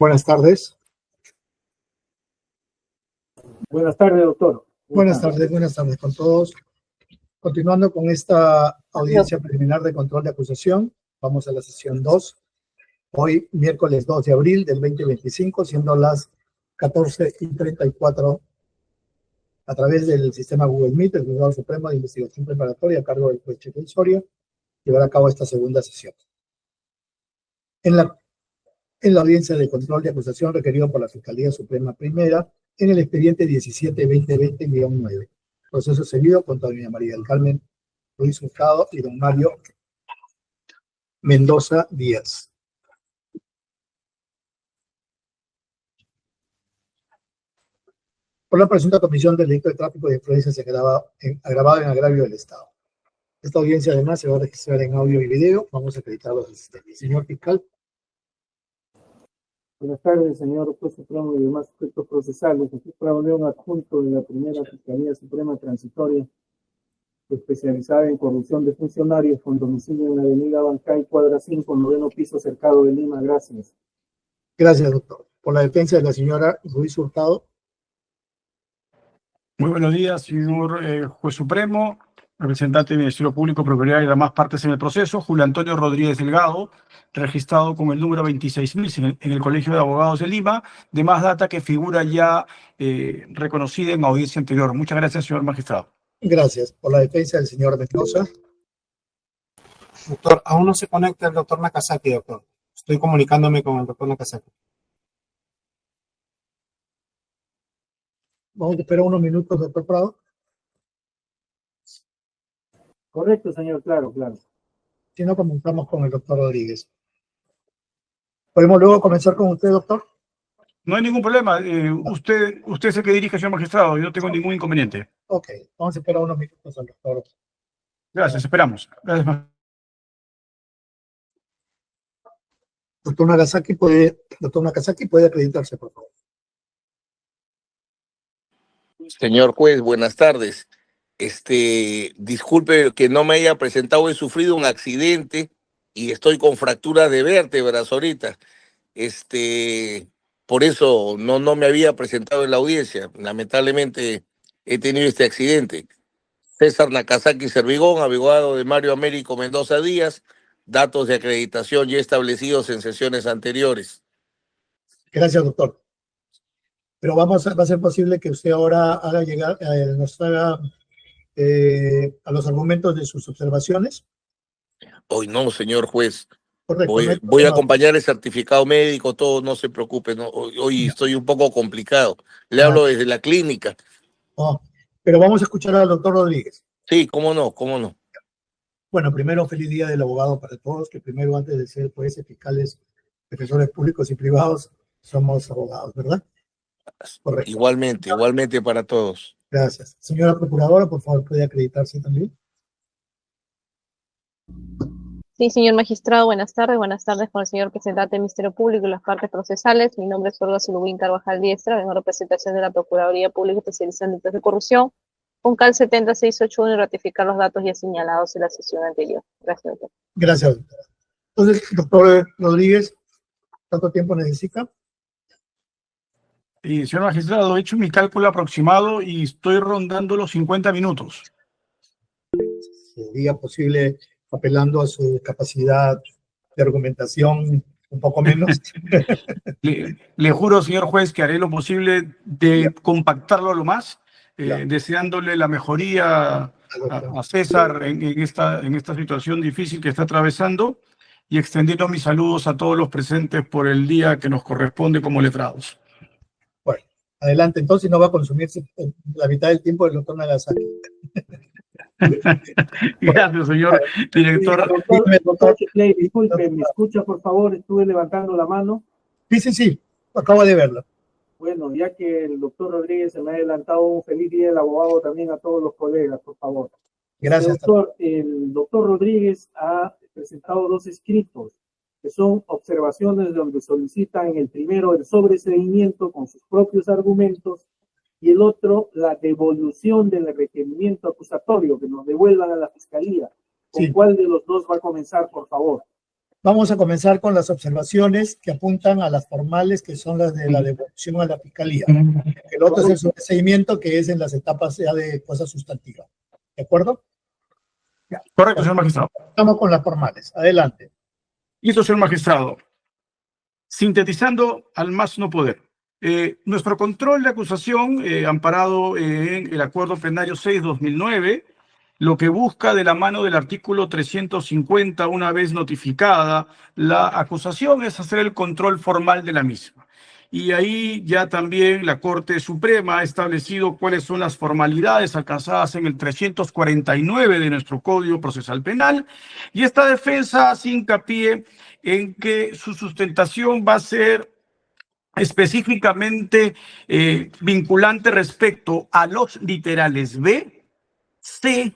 Buenas tardes. Buenas tardes, doctor. Buenas tardes con todos. Continuando con esta audiencia preliminar de control de acusación, vamos a la sesión 2. Hoy, miércoles 2 de abril del 2025, siendo las 14:34, a través del sistema Google Meet, el Juzgado Supremo de Investigación Preparatoria a cargo del juez Checo Soria, llevará a cabo esta segunda sesión. En la audiencia de control de acusación requerido por la Fiscalía Suprema Primera, en el expediente 17-2020-9. Proceso seguido contra doña María del Carmen Ruiz Hurtado y don Mario Mendoza Díaz. Por la presunta comisión del delito de tráfico de influencias agravado en agravio del Estado. Esta audiencia además se va a registrar en audio y video. Vamos a acreditar los asistentes. Señor fiscal. Buenas tardes, señor juez supremo y demás sujetos procesales. Aquí para un adjunto de la primera Fiscalía Suprema Transitoria, especializada en corrupción de funcionarios, con domicilio en la avenida Bancay, cuadra 5, 9º piso, Cercado de Lima. Gracias. Gracias, doctor. Por la defensa de la señora Ruiz Hurtado. Muy buenos días, señor juez supremo, representante del Ministerio Público, Procuraduría y demás partes en el proceso. Julio Antonio Rodríguez Delgado, registrado con el número 26.000 en el Colegio de Abogados de Lima, de más data que figura ya reconocida en audiencia anterior. Muchas gracias, señor magistrado. Gracias. Por la defensa del señor Mendoza. Doctor, aún no se conecta el doctor Nakazaki, doctor. Estoy comunicándome con el doctor Nakazaki. Vamos a esperar unos minutos, doctor Prado. Correcto, señor, claro. Si no, comenzamos con el doctor Rodríguez. ¿Podemos luego comenzar con usted, doctor? No hay ningún problema. Usted es el que dirige, señor magistrado. Yo no tengo ningún inconveniente. Ok, vamos a esperar unos minutos al doctor. Gracias, esperamos. Gracias. Doctor Nakazaki puede acreditarse, por favor. Señor juez, buenas tardes. Disculpe que no me haya presentado, he sufrido un accidente y estoy con fracturas de vértebras ahorita. Por eso no me había presentado en la audiencia. Lamentablemente he tenido este accidente. César Nakazaki Servigón, abogado de Mario Américo Mendoza Díaz, datos de acreditación ya establecidos en sesiones anteriores. Gracias, doctor. Pero va a ser posible que usted ahora nos haga a los argumentos de sus observaciones. Hoy no, señor juez. Correcto. Voy a acompañar el certificado médico, todo, no se preocupe. No, hoy estoy un poco complicado. Le hablo desde la clínica. Pero vamos a escuchar al doctor Rodríguez. Sí, cómo no. Bueno, primero, feliz día del abogado para todos, que primero, antes de ser jueces, fiscales, defensores públicos y privados, somos abogados, ¿verdad? Correcto. Igualmente para todos. Gracias. Señora Procuradora, por favor, ¿puede acreditarse también? Sí, señor magistrado, buenas tardes con el señor representante del Ministerio Público y las partes procesales. Mi nombre es Olga Zulubín Carvajal Diestra, vengo en representación de la Procuraduría Pública Especializada en delitos de corrupción, con CAL 70681 y ratificar los datos ya señalados en la sesión anterior. Gracias, doctor. Gracias, doctora. Entonces, doctor Rodríguez, ¿cuánto tiempo necesita? Señor magistrado, he hecho mi cálculo aproximado y estoy rondando los 50 minutos. ¿Sería posible, apelando a su capacidad de argumentación, un poco menos? Le juro, señor juez, que haré lo posible de compactarlo a lo más, deseándole la mejoría a César en esta situación difícil que está atravesando y extendiendo mis saludos a todos los presentes por el día que nos corresponde como letrados. Bueno, adelante, entonces no va a consumirse la mitad del tiempo del doctor Nagasaki. Gracias, señor director. Doctor Chicley, disculpe, ¿me escucha, por favor? Estuve levantando la mano. Sí, acabo de verlo. Bueno, ya que el doctor Rodríguez se me ha adelantado, un feliz día del abogado también a todos los colegas, por favor. Gracias. Doctor, el doctor Rodríguez ha presentado 2 escritos, que son observaciones donde solicitan el primero el sobreseimiento con sus propios argumentos y el otro la devolución del requerimiento acusatorio, que nos devuelvan a la fiscalía. ¿Con cuál de los dos va a comenzar, por favor? Vamos a comenzar con las observaciones que apuntan a las formales, que son las de la devolución a la Fiscalía. El otro es el sobreseimiento, que es en las etapas ya de cosas sustantivas. ¿De acuerdo? Correcto, señor magistrado. Estamos con las formales. Adelante. Listo, señor magistrado. Sintetizando al más no poder. Nuestro control de acusación, amparado en el Acuerdo Plenario 6/2009, lo que busca de la mano del artículo 350, una vez notificada la acusación, es hacer el control formal de la misma. Y ahí ya también la Corte Suprema ha establecido cuáles son las formalidades alcanzadas en el 349 de nuestro Código Procesal Penal. Y esta defensa hace hincapié en que su sustentación va a ser específicamente vinculante respecto a los literales B, C,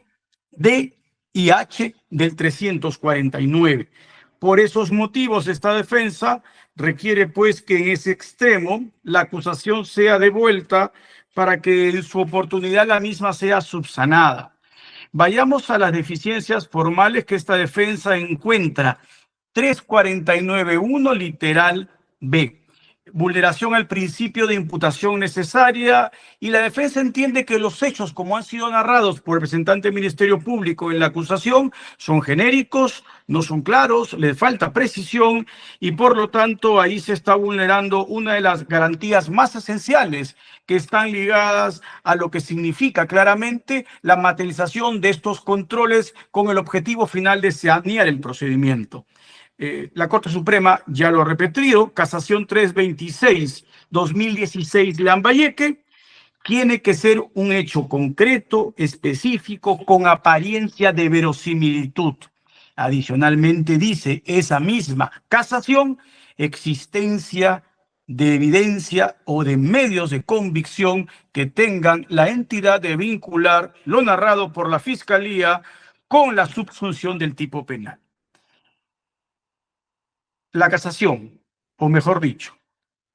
D y H del 349. Por esos motivos, esta defensa requiere, pues, que en ese extremo la acusación sea devuelta para que en su oportunidad la misma sea subsanada. Vayamos a las deficiencias formales que esta defensa encuentra. 349.1, literal B. Vulneración al principio de imputación necesaria, y la defensa entiende que los hechos, como han sido narrados por el representante del Ministerio Público en la acusación, son genéricos, no son claros, les falta precisión, y por lo tanto ahí se está vulnerando una de las garantías más esenciales que están ligadas a lo que significa claramente la materialización de estos controles con el objetivo final de sanear el procedimiento. La Corte Suprema ya lo ha repetido, Casación 326/2016 Lambayeque, tiene que ser un hecho concreto, específico, con apariencia de verosimilitud. Adicionalmente dice esa misma casación, existencia de evidencia o de medios de convicción que tengan la entidad de vincular lo narrado por la Fiscalía con la subsunción del tipo penal. La casación, o mejor dicho,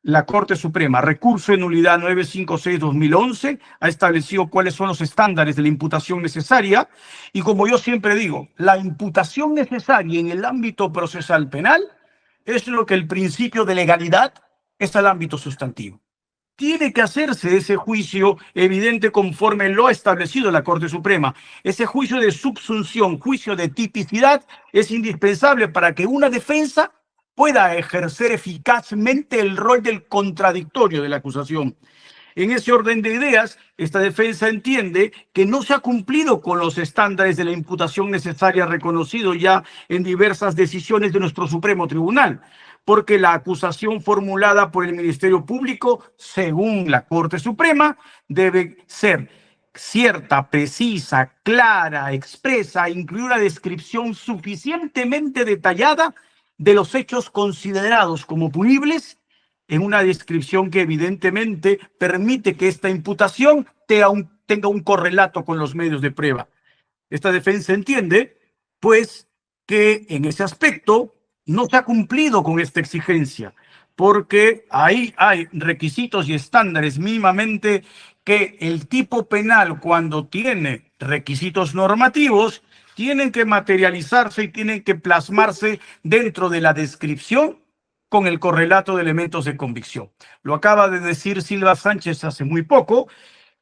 la Corte Suprema, recurso de nulidad 956/2011, ha establecido cuáles son los estándares de la imputación necesaria, y como yo siempre digo, la imputación necesaria en el ámbito procesal penal es lo que el principio de legalidad es al ámbito sustantivo. Tiene que hacerse ese juicio evidente conforme lo ha establecido la Corte Suprema. Ese juicio de subsunción, juicio de tipicidad, es indispensable para que una defensa pueda ejercer eficazmente el rol del contradictorio de la acusación. En ese orden de ideas, esta defensa entiende que no se ha cumplido con los estándares de la imputación necesaria reconocidos ya en diversas decisiones de nuestro Supremo Tribunal, porque la acusación formulada por el Ministerio Público, según la Corte Suprema, debe ser cierta, precisa, clara, expresa, incluir una descripción suficientemente detallada de los hechos considerados como punibles, en una descripción que evidentemente permite que esta imputación tenga un correlato con los medios de prueba. Esta defensa entiende, pues, que en ese aspecto no se ha cumplido con esta exigencia, porque ahí hay requisitos y estándares mínimamente que el tipo penal, cuando tiene requisitos normativos, tienen que materializarse y tienen que plasmarse dentro de la descripción con el correlato de elementos de convicción. Lo acaba de decir Silva Sánchez hace muy poco,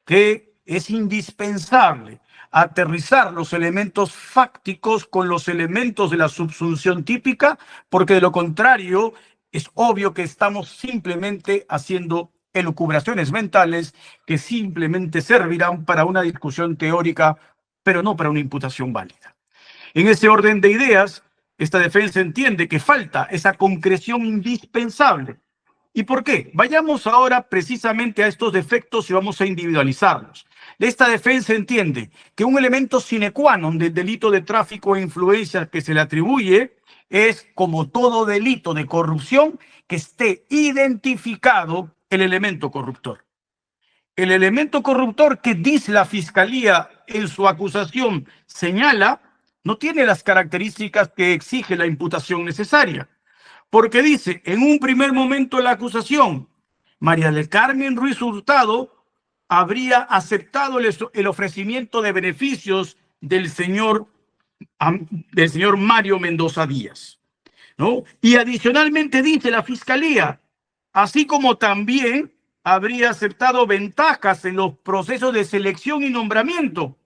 que es indispensable aterrizar los elementos fácticos con los elementos de la subsunción típica, porque de lo contrario es obvio que estamos simplemente haciendo elucubraciones mentales que simplemente servirán para una discusión teórica, pero no para una imputación válida. En ese orden de ideas, esta defensa entiende que falta esa concreción indispensable. ¿Y por qué? Vayamos ahora precisamente a estos defectos y vamos a individualizarlos. Esta defensa entiende que un elemento sine qua non del delito de tráfico e influencia que se le atribuye es, como todo delito de corrupción, que esté identificado el elemento corruptor. El elemento corruptor que dice la Fiscalía en su acusación señala no tiene las características que exige la imputación necesaria, porque dice, en un primer momento de la acusación, María del Carmen Ruiz Hurtado habría aceptado el ofrecimiento de beneficios del señor Mario Mendoza Díaz. ¿no? Y adicionalmente dice la Fiscalía, así como también habría aceptado ventajas en los procesos de selección y nombramiento,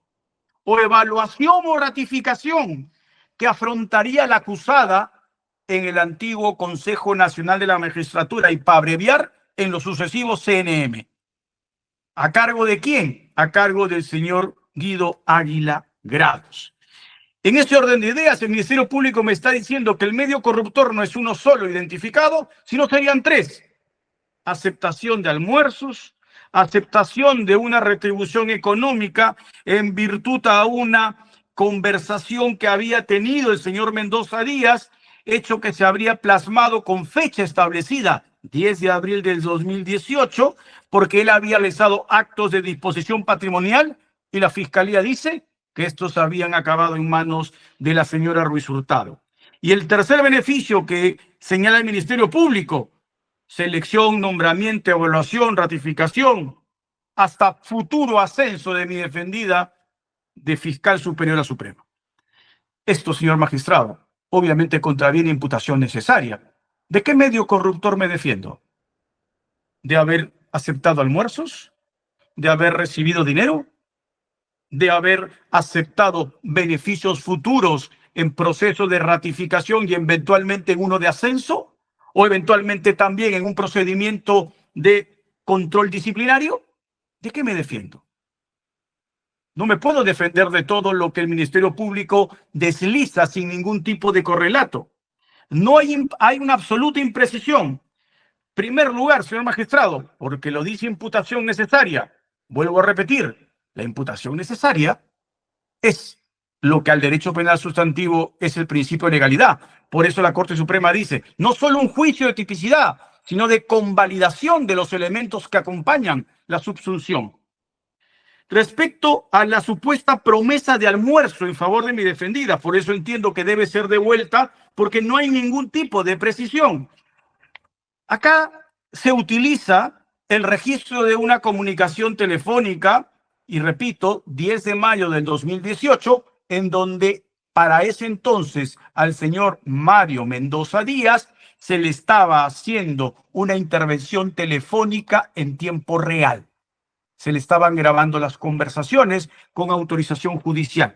o evaluación o ratificación que afrontaría la acusada en el antiguo Consejo Nacional de la Magistratura y, para abreviar, en los sucesivos CNM. ¿A cargo de quién? A cargo del señor Guido Águila Grados. En este orden de ideas, el Ministerio Público me está diciendo que el medio corruptor no es uno solo identificado, sino serían tres: aceptación de almuerzos, aceptación de una retribución económica en virtud a una conversación que había tenido el señor Mendoza Díaz, hecho que se habría plasmado con fecha establecida, 10 de abril del 2018, porque él había realizado actos de disposición patrimonial y la Fiscalía dice que estos habían acabado en manos de la señora Ruiz Hurtado. Y el tercer beneficio que señala el Ministerio Público: selección, nombramiento, evaluación, ratificación, hasta futuro ascenso de mi defendida de fiscal superior a Supremo. Esto, señor magistrado, obviamente contraviene imputación necesaria. ¿De qué medio corruptor me defiendo? ¿De haber aceptado almuerzos? ¿De haber recibido dinero? ¿De haber aceptado beneficios futuros en proceso de ratificación y eventualmente en uno de ascenso? ¿O eventualmente también en un procedimiento de control disciplinario? ¿De qué me defiendo? No me puedo defender de todo lo que el Ministerio Público desliza sin ningún tipo de correlato. No hay una absoluta imprecisión. Primer lugar, señor magistrado, porque lo dice imputación necesaria. Vuelvo a repetir, la imputación necesaria es lo que al derecho penal sustantivo es el principio de legalidad. Por eso la Corte Suprema dice, no solo un juicio de tipicidad, sino de convalidación de los elementos que acompañan la subsunción. Respecto a la supuesta promesa de almuerzo en favor de mi defendida, por eso entiendo que debe ser devuelta, porque no hay ningún tipo de precisión. Acá se utiliza el registro de una comunicación telefónica, y repito, 10 de mayo del 2018, en donde para ese entonces al señor Mario Mendoza Díaz se le estaba haciendo una intervención telefónica en tiempo real. Se le estaban grabando las conversaciones con autorización judicial.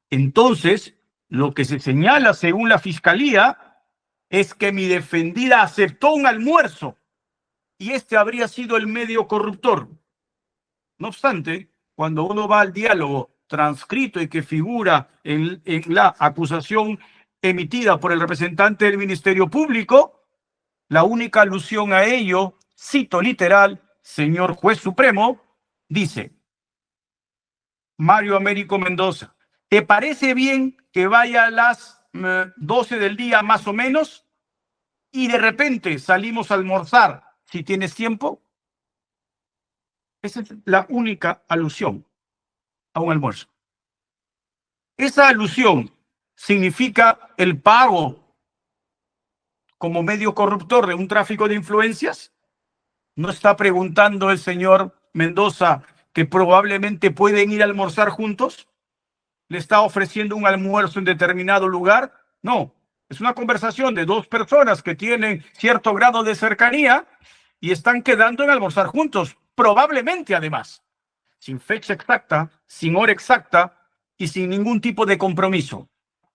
Entonces, lo que se señala según la Fiscalía es que mi defendida aceptó un almuerzo y este habría sido el medio corruptor. No obstante, cuando uno va al diálogo transcrito y que figura en la acusación emitida por el representante del Ministerio Público, la única alusión a ello, cito literal, señor juez supremo, dice: Mario Américo Mendoza, ¿te parece bien que vaya a las 12 del día más o menos y de repente salimos a almorzar si tienes tiempo? Esa es la única alusión a un almuerzo. Esa alusión significa el pago como medio corruptor de un tráfico de influencias. ¿No está preguntando el señor Mendoza que probablemente pueden ir a almorzar juntos? ¿Le está ofreciendo un almuerzo en determinado lugar? No, es una conversación de dos personas que tienen cierto grado de cercanía y están quedando en almorzar juntos, probablemente además, sin fecha exacta, sin hora exacta y sin ningún tipo de compromiso.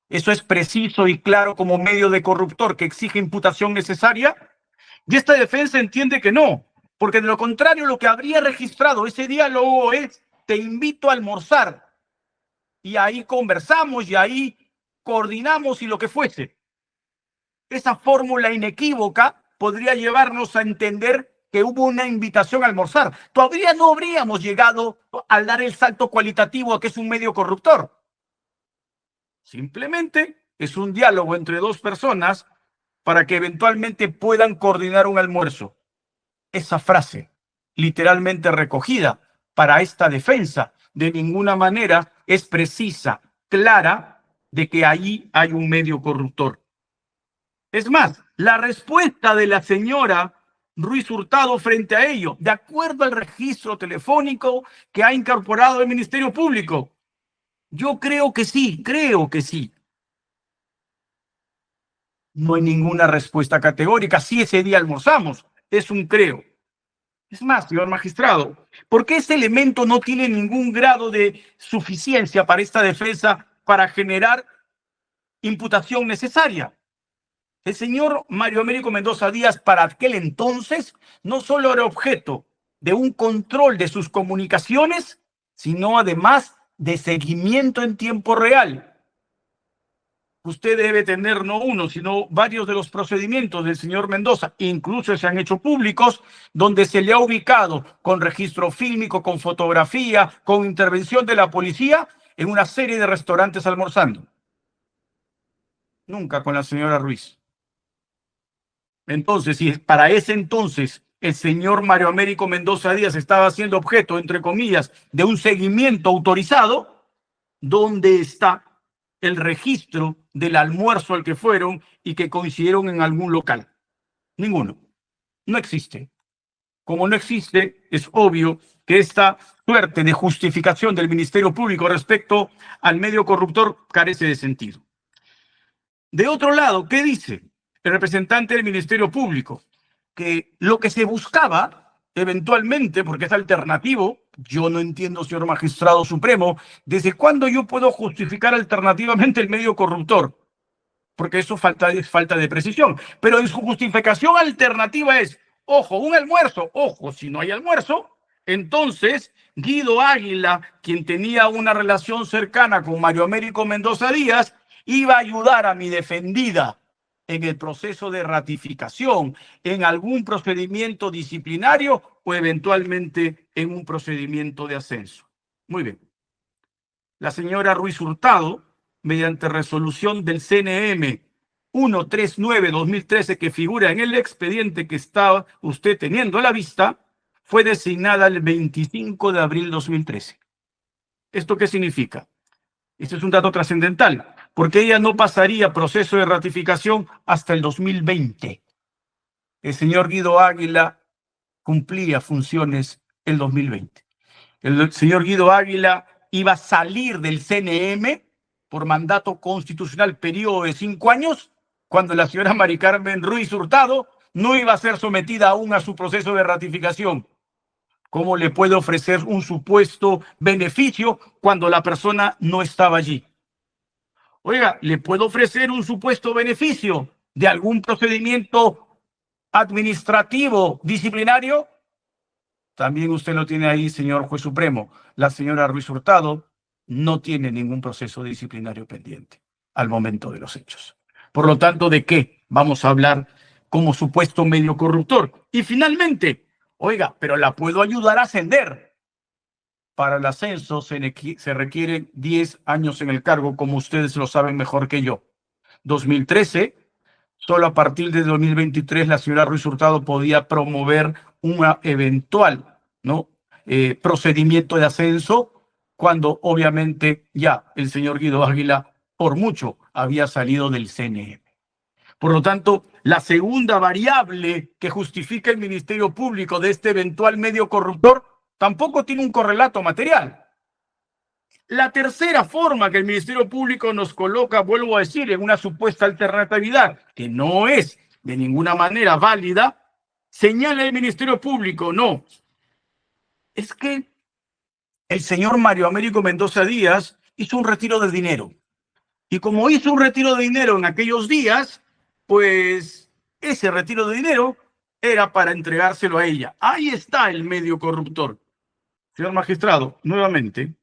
¿Eso es preciso y claro como medio de corruptor que exige imputación necesaria? Y esta defensa entiende que no, porque de lo contrario lo que habría registrado ese diálogo es: te invito a almorzar, y ahí conversamos y ahí coordinamos y lo que fuese. Esa fórmula inequívoca podría llevarnos a entender que hubo una invitación a almorzar. Todavía no habríamos llegado al dar el salto cualitativo a que es un medio corruptor. Simplemente es un diálogo entre dos personas para que eventualmente puedan coordinar un almuerzo. Esa frase, literalmente recogida para esta defensa, de ninguna manera es precisa, clara, de que ahí hay un medio corruptor. Es más, la respuesta de la señora Ruiz Hurtado frente a ello, de acuerdo al registro telefónico que ha incorporado el Ministerio Público: yo creo que sí, creo que sí. No hay ninguna respuesta categórica. Sí, ese día almorzamos. Es un creo. Es más, señor magistrado, ¿por qué este elemento no tiene ningún grado de suficiencia para esta defensa para generar imputación necesaria? El señor Mario Américo Mendoza Díaz, para aquel entonces, no solo era objeto de un control de sus comunicaciones, sino además de seguimiento en tiempo real. Usted debe tener no uno, sino varios de los procedimientos del señor Mendoza, incluso se han hecho públicos, donde se le ha ubicado con registro fílmico, con fotografía, con intervención de la policía, en una serie de restaurantes almorzando. Nunca con la señora Ruiz. Entonces, si para ese entonces el señor Mario Américo Mendoza Díaz estaba siendo objeto, entre comillas, de un seguimiento autorizado, ¿dónde está el registro del almuerzo al que fueron y que coincidieron en algún local? Ninguno. No existe. Como no existe, es obvio que esta suerte de justificación del Ministerio Público respecto al medio corruptor carece de sentido. De otro lado, ¿qué dice el representante del Ministerio Público? Que lo que se buscaba eventualmente, porque es alternativo, yo no entiendo, señor magistrado supremo, ¿desde cuándo yo puedo justificar alternativamente el medio corruptor? Porque eso es falta de precisión. Pero en su justificación alternativa es, ojo, un almuerzo, ojo, si no hay almuerzo, entonces Guido Águila, quien tenía una relación cercana con Mario Américo Mendoza Díaz, iba a ayudar a mi defendida en el proceso de ratificación, en algún procedimiento disciplinario o eventualmente en un procedimiento de ascenso. Muy bien. La señora Ruiz Hurtado, mediante resolución del CNM 139-2013 que figura en el expediente que está usted teniendo a la vista, fue designada el 25 de abril de 2013. ¿Esto qué significa? Este es un dato trascendental, porque ella no pasaría proceso de ratificación hasta el 2020. El señor Guido Águila cumplía funciones el 2020. El señor Guido Águila iba a salir del CNM por mandato constitucional, periodo de 5 años, cuando la señora Mari Carmen Ruiz Hurtado no iba a ser sometida aún a su proceso de ratificación. ¿Cómo le puede ofrecer un supuesto beneficio cuando la persona no estaba allí? Oiga, ¿le puedo ofrecer un supuesto beneficio de algún procedimiento administrativo disciplinario? También usted lo tiene ahí, señor juez supremo. La señora Ruiz Hurtado no tiene ningún proceso disciplinario pendiente al momento de los hechos. Por lo tanto, ¿de qué vamos a hablar como supuesto medio corruptor? Y finalmente, oiga, pero la puedo ayudar a ascender. Para el ascenso se requieren 10 años en el cargo, como ustedes lo saben mejor que yo. 2013, solo a partir de 2023 la señora Ruiz Hurtado podía promover un eventual procedimiento de ascenso, cuando obviamente ya el señor Guido Águila por mucho había salido del CNM. Por lo tanto, la segunda variable que justifica el Ministerio Público de este eventual medio corruptor tampoco tiene un correlato material. La tercera forma que el Ministerio Público nos coloca, vuelvo a decir, en una supuesta alternatividad, que no es de ninguna manera válida, señala el Ministerio Público, no, es que el señor Mario Américo Mendoza Díaz hizo un retiro de dinero. Y como hizo un retiro de dinero en aquellos días, pues ese retiro de dinero era para entregárselo a ella. Ahí está el medio corruptor. Señor magistrado, nuevamente,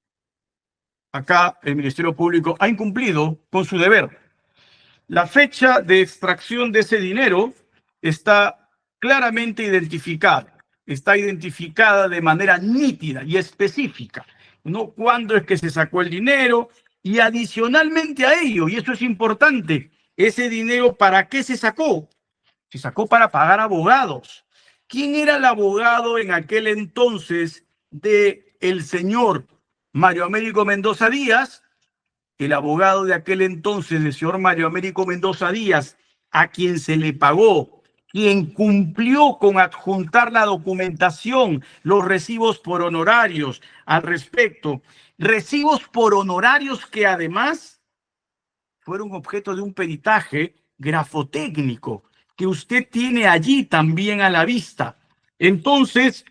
acá el Ministerio Público ha incumplido con su deber. La fecha de extracción de ese dinero está claramente identificada. Está identificada de manera nítida y específica, ¿no? Cuándo es que se sacó el dinero y adicionalmente a ello, y eso es importante, ese dinero ¿para qué se sacó? Se sacó para pagar abogados. ¿Quién era el abogado en aquel entonces de el señor Mario Américo Mendoza Díaz? El abogado de aquel entonces, el señor Mario Américo Mendoza Díaz, a quien se le pagó, quien cumplió con adjuntar la documentación, los recibos por honorarios al respecto, recibos por honorarios que además fueron objeto de un peritaje grafotécnico que usted tiene allí también a la vista. Entonces,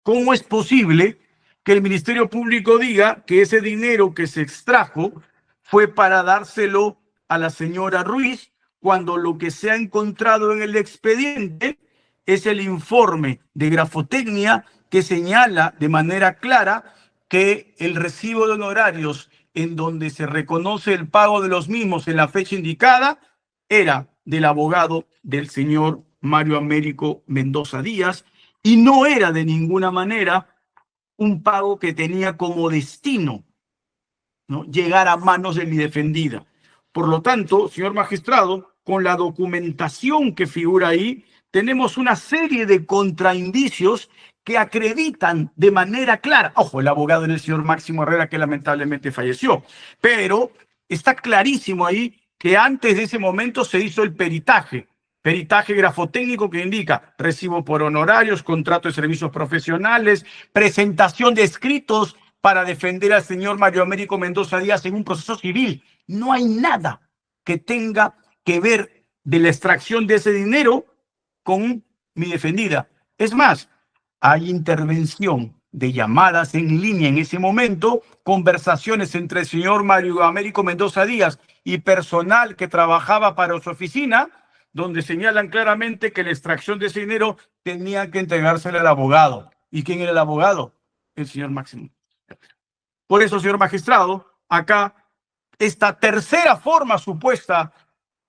¿cómo es posible que el Ministerio Público diga que ese dinero que se extrajo fue para dárselo a la señora Ruiz, cuando lo que se ha encontrado en el expediente es el informe de grafotecnia que señala de manera clara que el recibo de honorarios en donde se reconoce el pago de los mismos en la fecha indicada era del abogado del señor Mario Américo Mendoza Díaz y no era de ninguna manera un pago que tenía como destino, ¿no?, llegar a manos de mi defendida. Por lo tanto, señor magistrado, con la documentación que figura ahí, tenemos una serie de contraindicios que acreditan de manera clara, ojo, el abogado era el señor Máximo Herrera, que lamentablemente falleció, pero está clarísimo ahí que antes de ese momento se hizo el peritaje grafotécnico que indica recibo por honorarios, contrato de servicios profesionales, presentación de escritos para defender al señor Mario Américo Mendoza Díaz en un proceso civil. No hay nada que tenga que ver de la extracción de ese dinero con mi defendida. Es más, hay intervención de llamadas en línea en ese momento, conversaciones entre el señor Mario Américo Mendoza Díaz y personal que trabajaba para su oficina, donde señalan claramente que la extracción de ese dinero tenía que entregársela al abogado. ¿Y quién era el abogado? El señor Máximo. Por eso, señor magistrado, acá esta tercera forma supuesta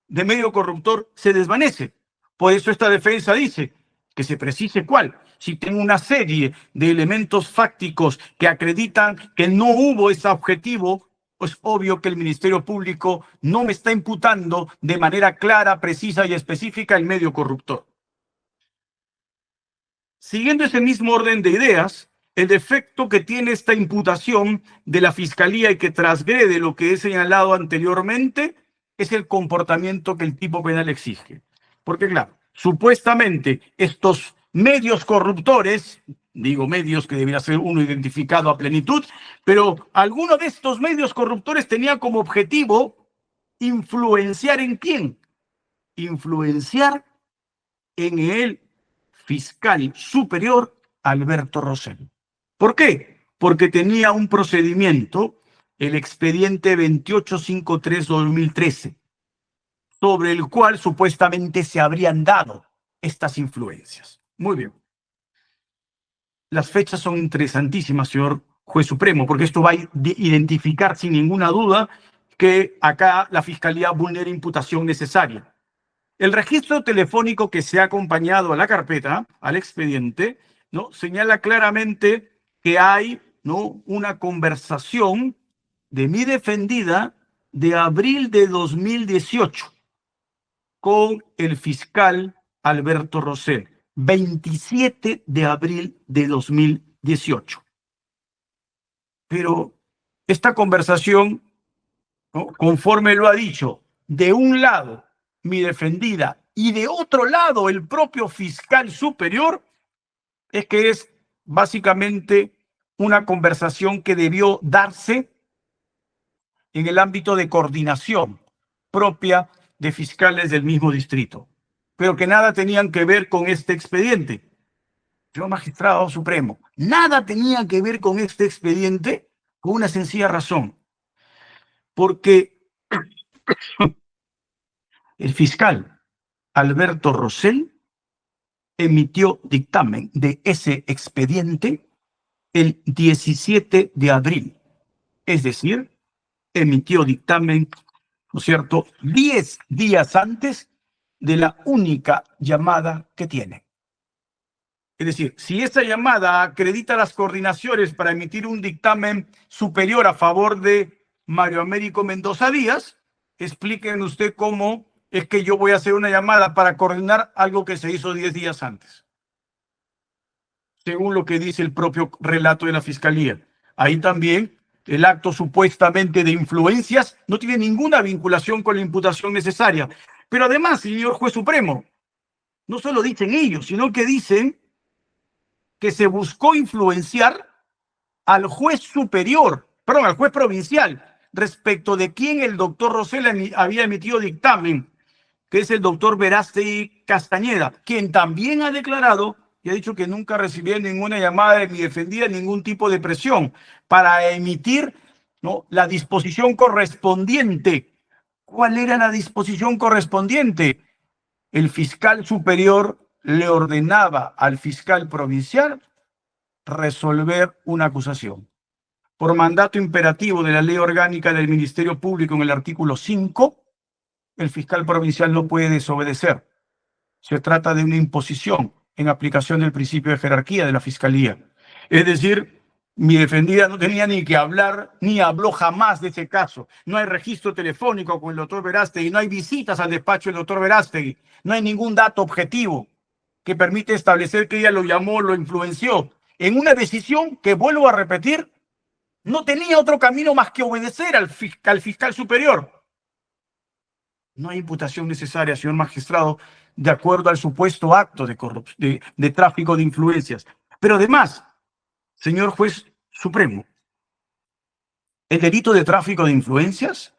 de medio corruptor se desvanece. Por eso esta defensa dice que se precise cuál. Si tengo una serie de elementos fácticos que acreditan que no hubo ese objetivo, pues obvio que el Ministerio Público no me está imputando de manera clara, precisa y específica el medio corruptor. Siguiendo ese mismo orden de ideas, el defecto que tiene esta imputación de la Fiscalía y que transgrede lo que he señalado anteriormente es el comportamiento que el tipo penal exige. Porque claro, supuestamente estos medios corruptores, digo medios que debería ser uno identificado a plenitud, pero alguno de estos medios corruptores tenía como objetivo influenciar ¿en quién? Influenciar en el fiscal superior Alberto Rosell. ¿Por qué? Porque tenía un procedimiento, el expediente 2853-2013, sobre el cual supuestamente se habrían dado estas influencias. Muy bien. Las fechas son interesantísimas, señor juez supremo, porque esto va a identificar sin ninguna duda que acá la Fiscalía vulnera imputación necesaria. El registro telefónico que se ha acompañado a la carpeta, al expediente, ¿no?, señala claramente que hay, ¿no?, una conversación de mi defendida de abril de 2018 con el fiscal Alberto Rosell, 27 de abril de 2018. Pero esta conversación, ¿no?, conforme lo ha dicho, de un lado mi defendida y de otro lado el propio fiscal superior, es que es básicamente una conversación que debió darse en el ámbito de coordinación propia de fiscales del mismo distrito, pero que nada tenían que ver con este expediente. Yo, magistrado supremo, nada tenía que ver con este expediente por una sencilla razón, porque el fiscal Alberto Rosell emitió dictamen de ese expediente el 17 de abril, es decir, emitió dictamen, ¿no es cierto?, 10 días antes de la única llamada que tiene. Es decir, si esa llamada acredita las coordinaciones para emitir un dictamen superior a favor de Mario Américo Mendoza Díaz, explíquenme usted cómo es que yo voy a hacer una llamada para coordinar algo que se hizo 10 días antes, según lo que dice el propio relato de la Fiscalía. Ahí también el acto supuestamente de influencias no tiene ninguna vinculación con la imputación necesaria. Pero además, señor juez supremo, no solo dicen ellos, sino que dicen que se buscó influenciar al juez superior, perdón, al juez provincial, respecto de quién el doctor Rosell había emitido dictamen, que es el doctor Verástegui Castañeda, quien también ha declarado y ha dicho que nunca recibió ninguna llamada de mi defendida, ningún tipo de presión para emitir, ¿no?, la disposición correspondiente. ¿Cuál era la disposición correspondiente? El fiscal superior le ordenaba al fiscal provincial resolver una acusación. Por mandato imperativo de la Ley Orgánica del Ministerio Público en el artículo 5, el fiscal provincial no puede desobedecer. Se trata de una imposición en aplicación del principio de jerarquía de la Fiscalía. Es decir, mi defendida no tenía ni que hablar, ni habló jamás de ese caso. No hay registro telefónico con el doctor Verástegui, no hay visitas al despacho del doctor Verástegui, no hay ningún dato objetivo que permite establecer que ella lo llamó, lo influenció en una decisión que, vuelvo a repetir, no tenía otro camino más que obedecer al fiscal superior. No hay imputación necesaria, señor magistrado, de acuerdo al supuesto acto de tráfico de influencias. Pero además, señor juez supremo, el delito de tráfico de influencias,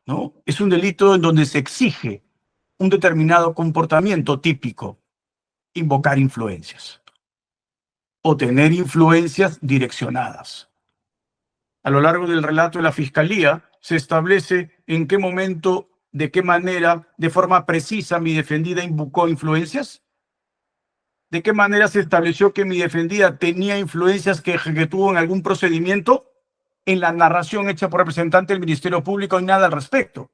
¿no?, es un delito en donde se exige un determinado comportamiento típico: invocar influencias o tener influencias direccionadas. A lo largo del relato de la Fiscalía se establece en qué momento, de qué manera, de forma precisa, mi defendida invocó influencias. ¿De qué manera se estableció que mi defendida tenía influencias que tuvo en algún procedimiento? En la narración hecha por representante del Ministerio Público hay nada al respecto.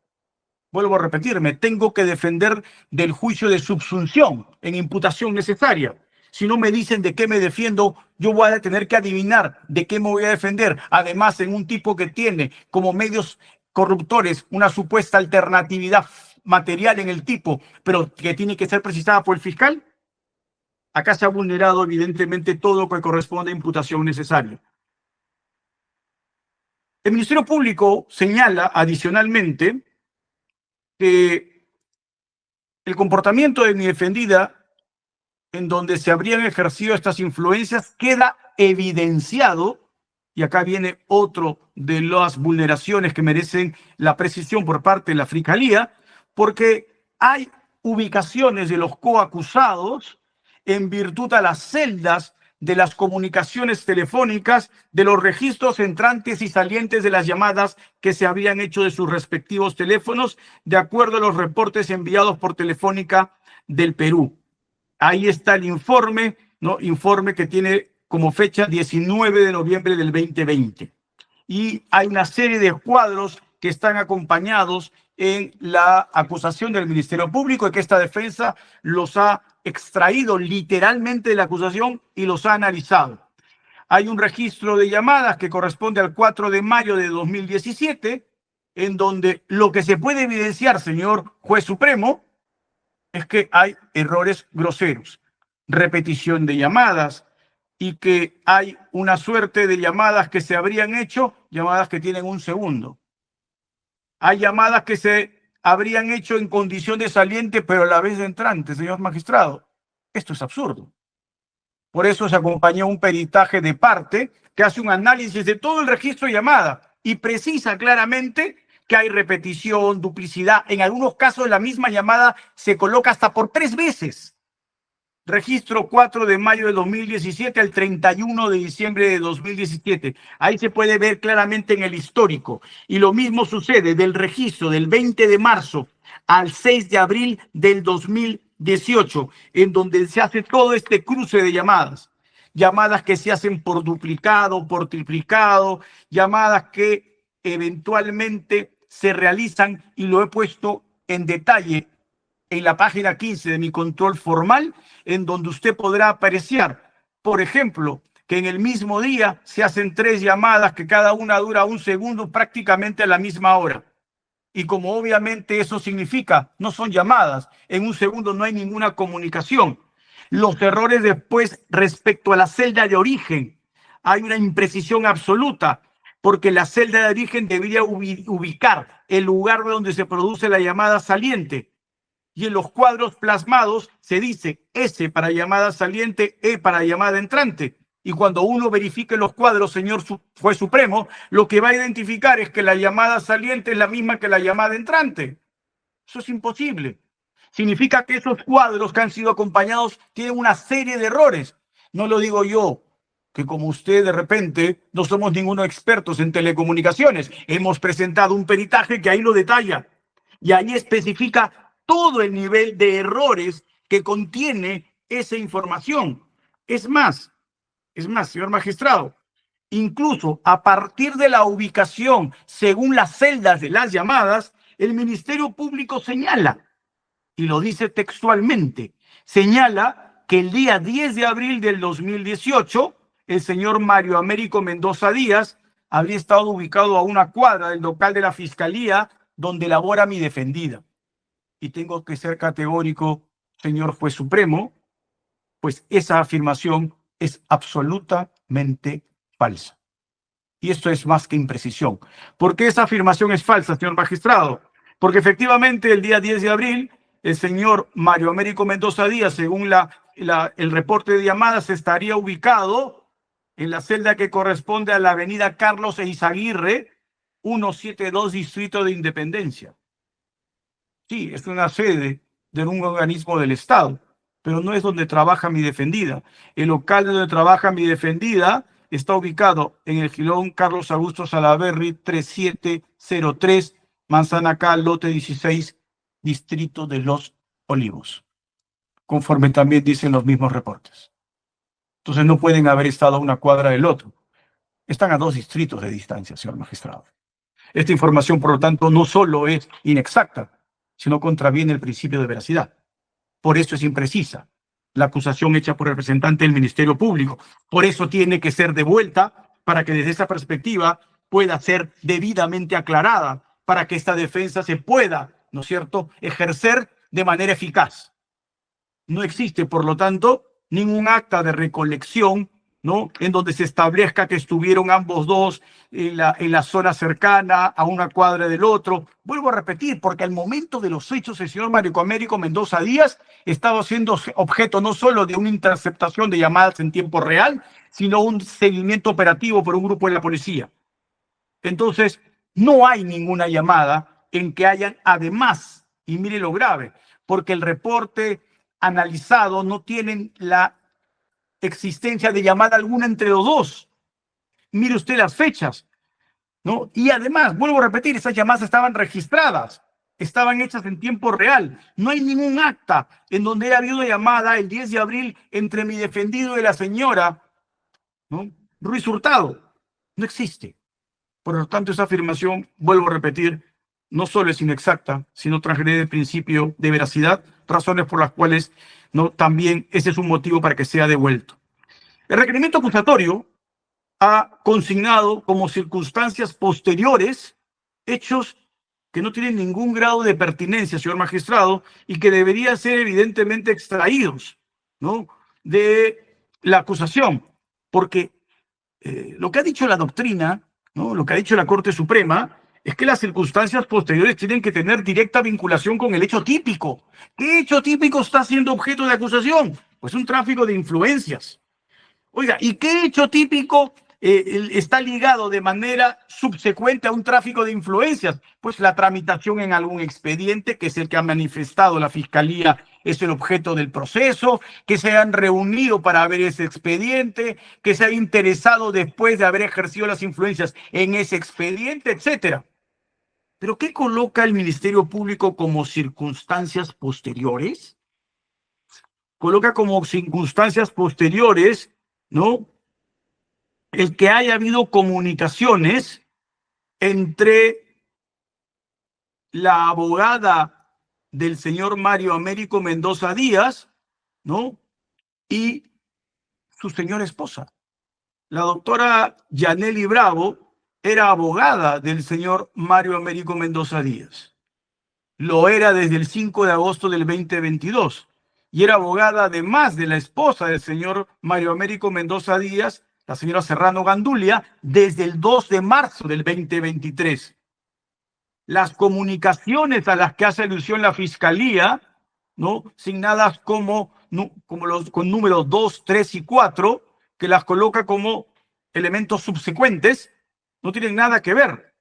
Vuelvo a repetir, me tengo que defender del juicio de subsunción en imputación necesaria. Si no me dicen de qué me defiendo, yo voy a tener que adivinar de qué me voy a defender. Además, en un tipo que tiene como medios corruptores una supuesta alternatividad material en el tipo, pero que tiene que ser precisada por el fiscal. Acá se ha vulnerado evidentemente todo lo que corresponde a imputación necesaria. El Ministerio Público señala adicionalmente que el comportamiento de mi defendida, en donde se habrían ejercido estas influencias, queda evidenciado, y acá viene otro de las vulneraciones que merecen la precisión por parte de la Fiscalía, porque hay ubicaciones de los coacusados en virtud a las celdas de las comunicaciones telefónicas, de los registros entrantes y salientes de las llamadas que se habían hecho de sus respectivos teléfonos, de acuerdo a los reportes enviados por Telefónica del Perú. Ahí está el informe, ¿no?, informe que tiene como fecha 19 de noviembre del 2020. Y hay una serie de cuadros que están acompañados en la acusación del Ministerio Público, y que esta defensa los ha extraído literalmente de la acusación y los ha analizado. Hay un registro de llamadas que corresponde al 4 de mayo de 2017, en donde lo que se puede evidenciar, señor juez supremo, es que hay errores groseros, repetición de llamadas, y que hay una suerte de llamadas que se habrían hecho, llamadas que tienen un segundo. Hay llamadas que se habrían hecho en condición de saliente, pero a la vez de entrante, señor magistrado. Esto es absurdo. Por eso se acompañó un peritaje de parte que hace un análisis de todo el registro de llamada y precisa claramente que hay repetición, duplicidad. En algunos casos la misma llamada se coloca hasta por 3 veces. Registro 4 de mayo de 2017 al 31 de diciembre de 2017. Ahí se puede ver claramente en el histórico. Y lo mismo sucede del registro del 20 de marzo al 6 de abril del 2018, en donde se hace todo este cruce de llamadas. Llamadas que se hacen por duplicado, por triplicado, llamadas que eventualmente se realizan, y lo he puesto en detalle en la página 15 de mi control formal, en donde usted podrá apreciar, por ejemplo, que en el mismo día se hacen 3 llamadas que cada una dura 1 segundo, prácticamente a la misma hora. Y como obviamente eso significa, no son llamadas, en 1 segundo no hay ninguna comunicación. Los errores después respecto a la celda de origen, hay una imprecisión absoluta, porque la celda de origen debería ubicar el lugar donde se produce la llamada saliente. Y en los cuadros plasmados se dice S para llamada saliente, E para llamada entrante. Y cuando uno verifique los cuadros, señor juez supremo, lo que va a identificar es que la llamada saliente es la misma que la llamada entrante. Eso es imposible. Significa que esos cuadros que han sido acompañados tienen una serie de errores. No lo digo yo, que como usted de repente no somos ninguno expertos en telecomunicaciones. Hemos presentado un peritaje que ahí lo detalla y ahí especifica todo el nivel de errores que contiene esa información. Es más, señor magistrado, incluso a partir de la ubicación según las celdas de las llamadas, el Ministerio Público señala, y lo dice textualmente, señala que el día 10 de abril del 2018, el señor Mario Américo Mendoza Díaz habría estado ubicado a una cuadra del local de la Fiscalía donde labora mi defendida. Y tengo que ser categórico, señor juez supremo, pues esa afirmación es absolutamente falsa. Y esto es más que imprecisión. ¿Por qué esa afirmación es falsa, señor magistrado? Porque efectivamente el día 10 de abril, el señor Mario Américo Mendoza Díaz, según el reporte de llamadas, estaría ubicado en la celda que corresponde a la avenida Carlos Eizaguirre, 172, Distrito de Independencia. Sí, es una sede de un organismo del Estado, pero no es donde trabaja mi defendida. El local donde trabaja mi defendida está ubicado en el Girón Carlos Augusto Salaverry 3703, Manzana K, lote 16, Distrito de Los Olivos, conforme también dicen los mismos reportes. Entonces no pueden haber estado a una cuadra del otro. Están a 2 distritos de distancia, señor magistrado. Esta información, por lo tanto, no solo es inexacta, sino contraviene el principio de veracidad. Por eso es imprecisa la acusación hecha por el representante del Ministerio Público. Por eso tiene que ser devuelta para que desde esa perspectiva pueda ser debidamente aclarada, para que esta defensa se pueda, ¿no es cierto?, ejercer de manera eficaz. No existe, por lo tanto, ningún acta de recolección, ¿no?, en donde se establezca que estuvieron ambos dos en la zona cercana a una cuadra del otro. Vuelvo a repetir, porque al momento de los hechos el señor Mario Américo Mendoza Díaz estaba siendo objeto no solo de una interceptación de llamadas en tiempo real, sino un seguimiento operativo por un grupo de la policía. Entonces, no hay ninguna llamada en que hayan además, y mire lo grave, porque el reporte analizado no tienen la existencia de llamada alguna entre los dos. Mire usted las fechas, ¿no? Y además, vuelvo a repetir, esas llamadas estaban registradas, estaban hechas en tiempo real. No hay ningún acta en donde haya habido llamada el 10 de abril entre mi defendido y la señora, ¿no?, Ruiz Hurtado. No existe. Por lo tanto, esa afirmación, vuelvo a repetir, no solo es inexacta, sino transgrede el principio de veracidad, razones por las cuales no, también ese es un motivo para que sea devuelto. El requerimiento acusatorio ha consignado como circunstancias posteriores hechos que no tienen ningún grado de pertinencia, señor magistrado, y que deberían ser evidentemente extraídos, ¿no?, de la acusación, porque lo que ha dicho la doctrina, ¿no?, lo que ha dicho la Corte Suprema, es que las circunstancias posteriores tienen que tener directa vinculación con el hecho típico. ¿Qué hecho típico está siendo objeto de acusación? Pues un tráfico de influencias. Oiga, ¿y qué hecho típico está ligado de manera subsecuente a un tráfico de influencias? Pues la tramitación en algún expediente, que es el que ha manifestado la Fiscalía, es el objeto del proceso, que se han reunido para ver ese expediente, que se han interesado después de haber ejercido las influencias en ese expediente, etcétera. ¿Pero qué coloca el Ministerio Público como circunstancias posteriores? Coloca como circunstancias posteriores, ¿no?, el que haya habido comunicaciones entre la abogada del señor Mario Américo Mendoza Díaz, ¿no?, y su señora esposa. La doctora Yaneli Bravo era abogada del señor Mario Américo Mendoza Díaz. Lo era desde el 5 de agosto del 2022. Y era abogada además de la esposa del señor Mario Américo Mendoza Díaz, la señora Serrano Gandulia, desde el 2 de marzo del 2023. Las comunicaciones a las que hace alusión la Fiscalía, ¿no?, signadas con números 2, 3 y 4, que las coloca como elementos subsecuentes, no tienen nada que ver.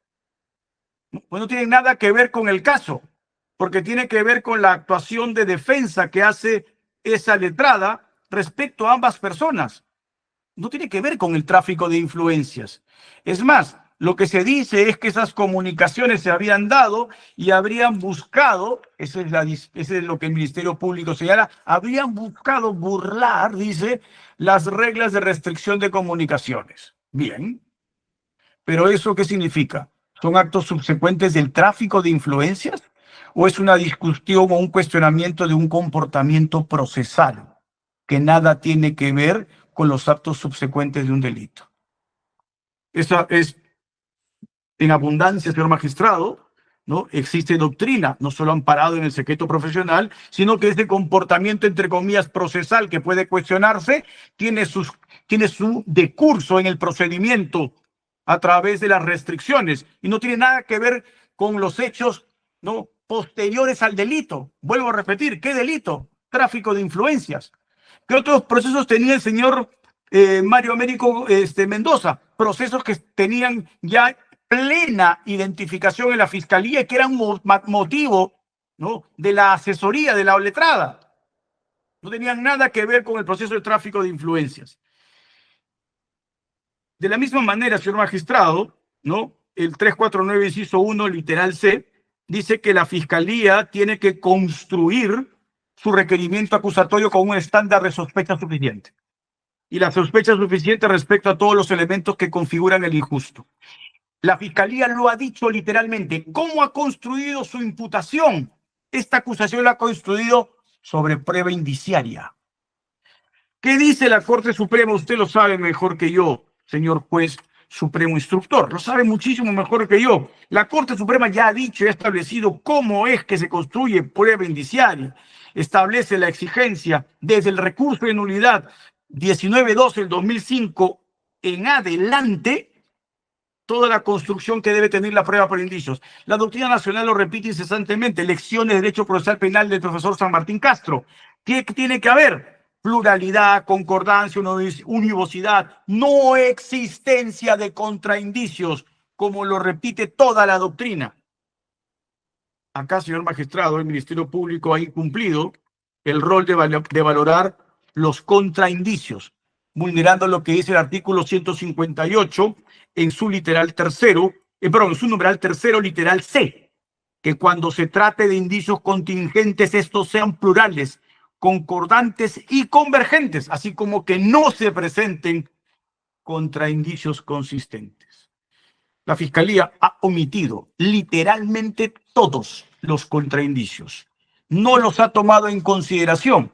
No tienen nada que ver con el caso, porque tiene que ver con la actuación de defensa que hace esa letrada respecto a ambas personas. No tiene que ver con el tráfico de influencias. Es más, lo que se dice es que esas comunicaciones se habrían dado y habrían buscado, eso es lo que el Ministerio Público señala, habrían buscado burlar, dice, las reglas de restricción de comunicaciones. Bien, pero ¿eso qué significa? ¿Son actos subsecuentes del tráfico de influencias? ¿O es una discusión o un cuestionamiento de un comportamiento procesal que nada tiene que ver con los actos subsecuentes de un delito? Esa es en abundancia, señor magistrado, ¿no? Existe doctrina, no solo amparado en el secreto profesional, sino que este comportamiento, entre comillas, procesal que puede cuestionarse, tiene su decurso en el procedimiento a través de las restricciones y no tiene nada que ver con los hechos, ¿no?, posteriores al delito. Vuelvo a repetir, ¿qué delito? Tráfico de influencias. ¿Qué otros procesos tenía el señor Mario Américo Mendoza? Procesos que tenían ya plena identificación en la fiscalía y que eran motivo, ¿no?, de la asesoría de la letrada. No tenían nada que ver con el proceso de tráfico de influencias. De la misma manera, señor magistrado, ¿no?, el 349, inciso 1, literal C, dice que la fiscalía tiene que construir su requerimiento acusatorio con un estándar de sospecha suficiente. Y la sospecha suficiente respecto a todos los elementos que configuran el injusto. La fiscalía lo ha dicho literalmente. ¿Cómo ha construido su imputación? Esta acusación la ha construido sobre prueba indiciaria. ¿Qué dice la Corte Suprema? Usted lo sabe mejor que yo, señor juez supremo instructor. Lo sabe muchísimo mejor que yo. La Corte Suprema ya ha dicho y ha establecido cómo es que se construye prueba indiciaria. Establece la exigencia desde el recurso de nulidad 1912 del 2005 en adelante, toda la construcción que debe tener la prueba por indicios. La doctrina nacional lo repite incesantemente, lecciones de Derecho Procesal Penal del profesor San Martín Castro. ¿Qué tiene que haber? Pluralidad, concordancia, univocidad, no existencia de contraindicios, como lo repite toda la doctrina. Acá, señor magistrado, el Ministerio Público ha incumplido el rol de valorar los contraindicios, vulnerando lo que dice el artículo 158 en su literal tercero, en su numeral tercero, literal C, que cuando se trate de indicios contingentes, estos sean plurales, concordantes y convergentes, así como que no se presenten contraindicios consistentes. La Fiscalía ha omitido literalmente todos los contraindicios. No los ha tomado en consideración.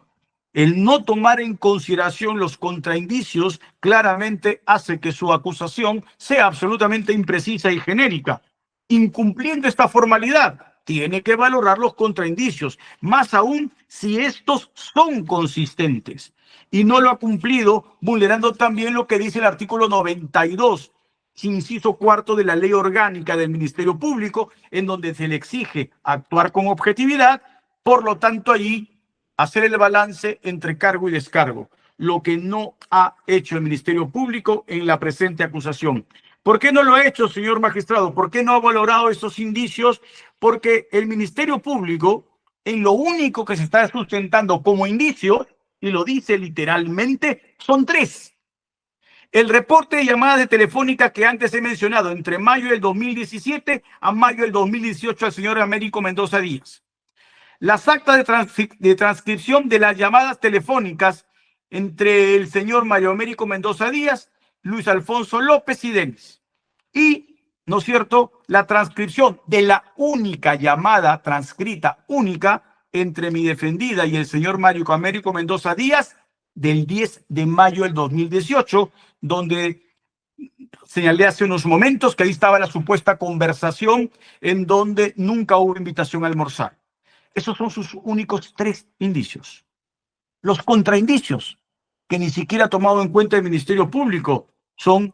El no tomar en consideración los contraindicios claramente hace que su acusación sea absolutamente imprecisa y genérica. Incumpliendo esta formalidad, tiene que valorar los contraindicios, más aún si estos son consistentes. Y no lo ha cumplido, vulnerando también lo que dice el artículo 92, inciso cuarto de la Ley Orgánica del Ministerio Público, en donde se le exige actuar con objetividad, por lo tanto allí hacer el balance entre cargo y descargo, lo que no ha hecho el Ministerio Público en la presente acusación. ¿Por qué no lo ha hecho, señor magistrado? ¿Por qué no ha valorado estos indicios? Porque el Ministerio Público, en lo único que se está sustentando como indicio, y lo dice literalmente, son tres. El reporte de llamadas de telefónica que antes he mencionado, entre mayo del 2017 a mayo del 2018 al señor Américo Mendoza Díaz. Las actas de transcripción de las llamadas telefónicas entre el señor Mario Américo Mendoza Díaz, Luis Alfonso López y Denis. Y, ¿no es cierto?, la transcripción de la única llamada transcrita única entre mi defendida y el señor Mario Américo Mendoza Díaz del 10 de mayo del 2018, donde señalé hace unos momentos que ahí estaba la supuesta conversación en donde nunca hubo invitación a almorzar. Esos son sus únicos tres indicios. Los contraindicios, que ni siquiera ha tomado en cuenta el Ministerio Público, son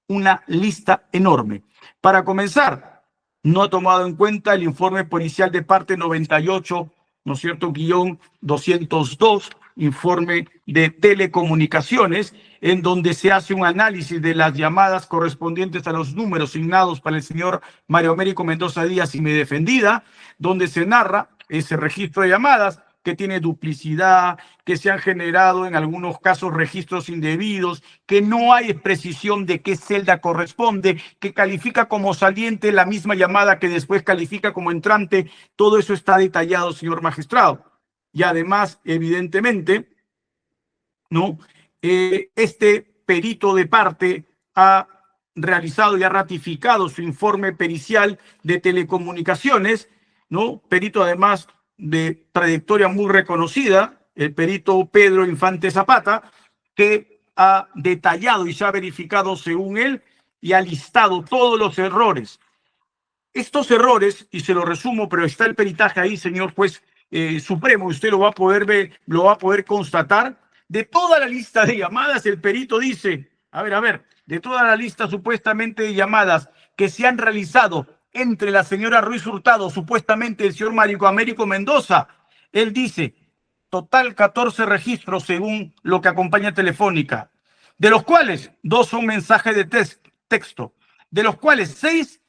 una lista enorme. Para comenzar, no ha tomado en cuenta el informe policial de parte 98, ¿no es cierto?, guión 202, informe de telecomunicaciones, en donde se hace un análisis de las llamadas correspondientes a los números asignados para el señor Mario Américo Mendoza Díaz y mi defendida, donde se narra ese registro de llamadas que tiene duplicidad, que se han generado en algunos casos registros indebidos, que no hay precisión de qué celda corresponde, que califica como saliente la misma llamada que después califica como entrante. Todo eso está detallado, señor magistrado. Y además, evidentemente, ¿no? Este perito de parte ha realizado y ha ratificado su informe pericial de telecomunicaciones, ¿no? Perito además de trayectoria muy reconocida, el perito Pedro Infante Zapata, que ha detallado y se ha verificado según él y ha listado todos los errores. Estos errores, y se lo resumo, pero está el peritaje ahí, señor juez supremo, usted lo va a poder ver, lo va a poder constatar. De toda la lista de llamadas, el perito dice, a ver, de toda la lista supuestamente de llamadas que se han realizado entre la señora Ruiz Hurtado, supuestamente el señor Mario Américo Mendoza, él dice, total 14 registros según lo que acompaña Telefónica, de los cuales 2 son mensajes de texto, de los cuales 6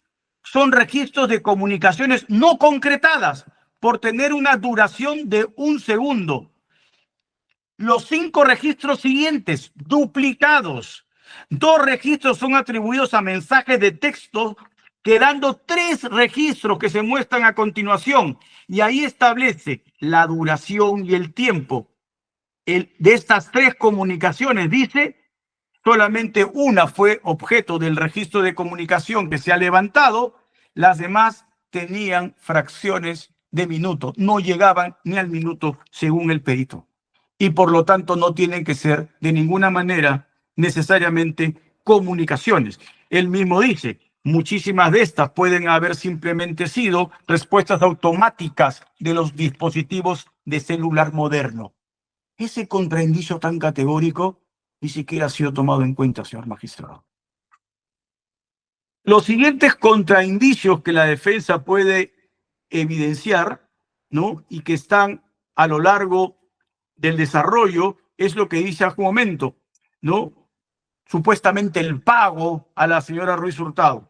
son registros de comunicaciones no concretadas por tener una duración de 1 segundo. Los 5 registros siguientes, duplicados. 2 registros son atribuidos a mensajes de texto, quedando 3 registros que se muestran a continuación. Y ahí establece la duración y el tiempo. De estas 3 comunicaciones, dice, solamente una fue objeto del registro de comunicación que se ha levantado. Las demás tenían fracciones de minuto, no llegaban ni al minuto según el perito. Y por lo tanto no tienen que ser de ninguna manera necesariamente comunicaciones. Él mismo dice, muchísimas de estas pueden haber simplemente sido respuestas automáticas de los dispositivos de celular moderno. Ese contraindicio tan categórico ni siquiera ha sido tomado en cuenta, señor magistrado. Los siguientes contraindicios que la defensa puede evidenciar, ¿no? Y que están a lo largo del desarrollo, es lo que dice hace un momento, ¿no? Supuestamente el pago a la señora Ruiz Hurtado.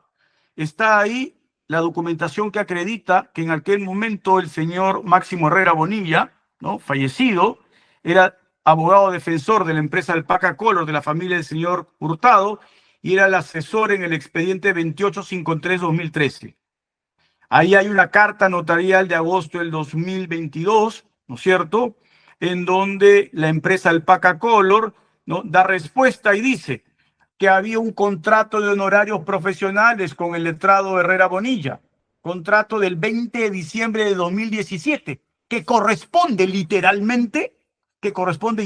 Está ahí la documentación que acredita que en aquel momento el señor Máximo Herrera Bonilla, ¿no? Fallecido, era abogado defensor de la empresa Alpaca Color de la familia del señor Hurtado y era el asesor en el expediente 2853-2013. Ahí hay una carta notarial de agosto del 2022, ¿no es cierto?, en donde la empresa Alpaca Color, ¿no?, da respuesta y dice que había un contrato de honorarios profesionales con el letrado Herrera Bonilla, contrato del 20 de diciembre de 2017, que corresponde literalmente, y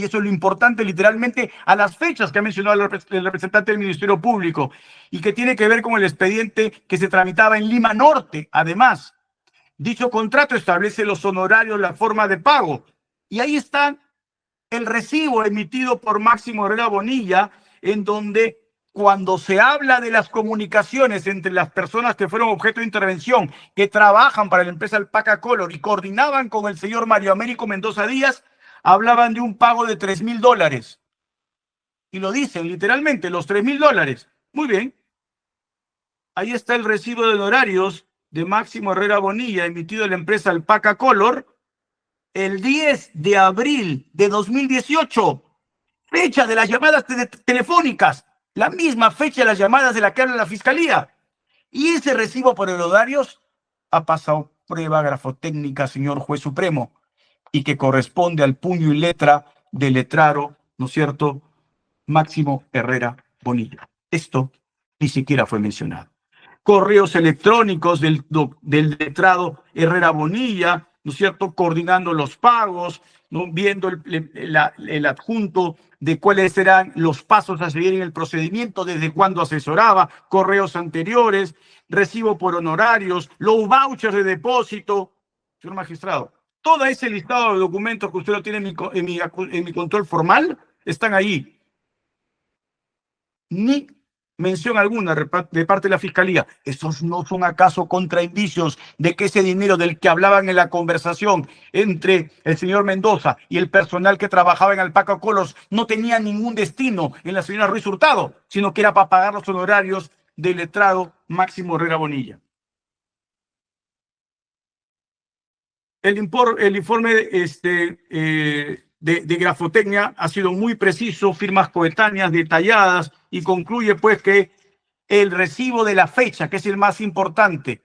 eso es lo importante, literalmente a las fechas que ha mencionado el representante del Ministerio Público y que tiene que ver con el expediente que se tramitaba en Lima Norte. Además, dicho contrato establece los honorarios, la forma de pago. Y ahí está el recibo emitido por Máximo Herrera Bonilla, en donde cuando se habla de las comunicaciones entre las personas que fueron objeto de intervención, que trabajan para la empresa Alpaca Color y coordinaban con el señor Mario Américo Mendoza Díaz, hablaban de un pago de $3,000. Y lo dicen literalmente, los $3,000. Muy bien. Ahí está el recibo de honorarios de Máximo Herrera Bonilla, emitido de la empresa Alpaca Color, el 10 de abril de 2018, fecha de las llamadas telefónicas, la misma fecha de las llamadas de la que habla la Fiscalía. Y ese recibo por honorarios ha pasado prueba grafotécnica, señor juez supremo, y que corresponde al puño y letra del letrado, ¿no es cierto?, Máximo Herrera Bonilla. Esto ni siquiera fue mencionado. Correos electrónicos del letrado Herrera Bonilla, ¿no es cierto?, coordinando los pagos, ¿no?, viendo el adjunto de cuáles serán los pasos a seguir en el procedimiento, desde cuándo asesoraba, correos anteriores, recibo por honorarios, los vouchers de depósito. Señor magistrado, todo ese listado de documentos que usted lo tiene en mi control formal están ahí. Ni mención alguna de parte de la Fiscalía. ¿Esos no son acaso contraindicios de que ese dinero del que hablaban en la conversación entre el señor Mendoza y el personal que trabajaba en Alpaca Colors no tenía ningún destino en la señora Ruiz Hurtado, sino que era para pagar los honorarios del letrado Máximo Herrera Bonilla? El informe de Grafotecnia ha sido muy preciso, firmas coetáneas, detalladas, y concluye pues que el recibo de la fecha, que es el más importante,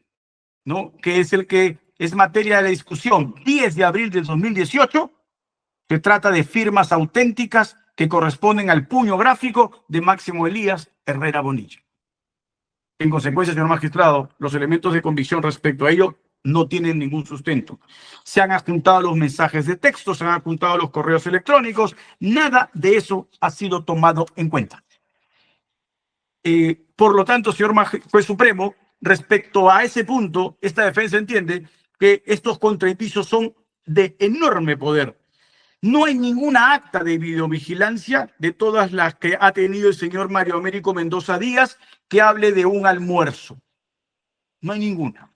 ¿no?, que es el que es materia de la discusión, 10 de abril del 2018, se trata de firmas auténticas que corresponden al puño gráfico de Máximo Elías Herrera Bonilla. En consecuencia, señor magistrado, los elementos de convicción respecto a ello no tienen ningún sustento. Se han adjuntado los mensajes de texto, se han adjuntado los correos electrónicos, nada de eso ha sido tomado en cuenta. Por lo tanto, señor juez supremo, respecto a ese punto, esta defensa entiende que estos contraindicios son de enorme poder. No hay ninguna acta de videovigilancia de todas las que ha tenido el señor Mario Américo Mendoza Díaz que hable de un almuerzo. No hay ninguna,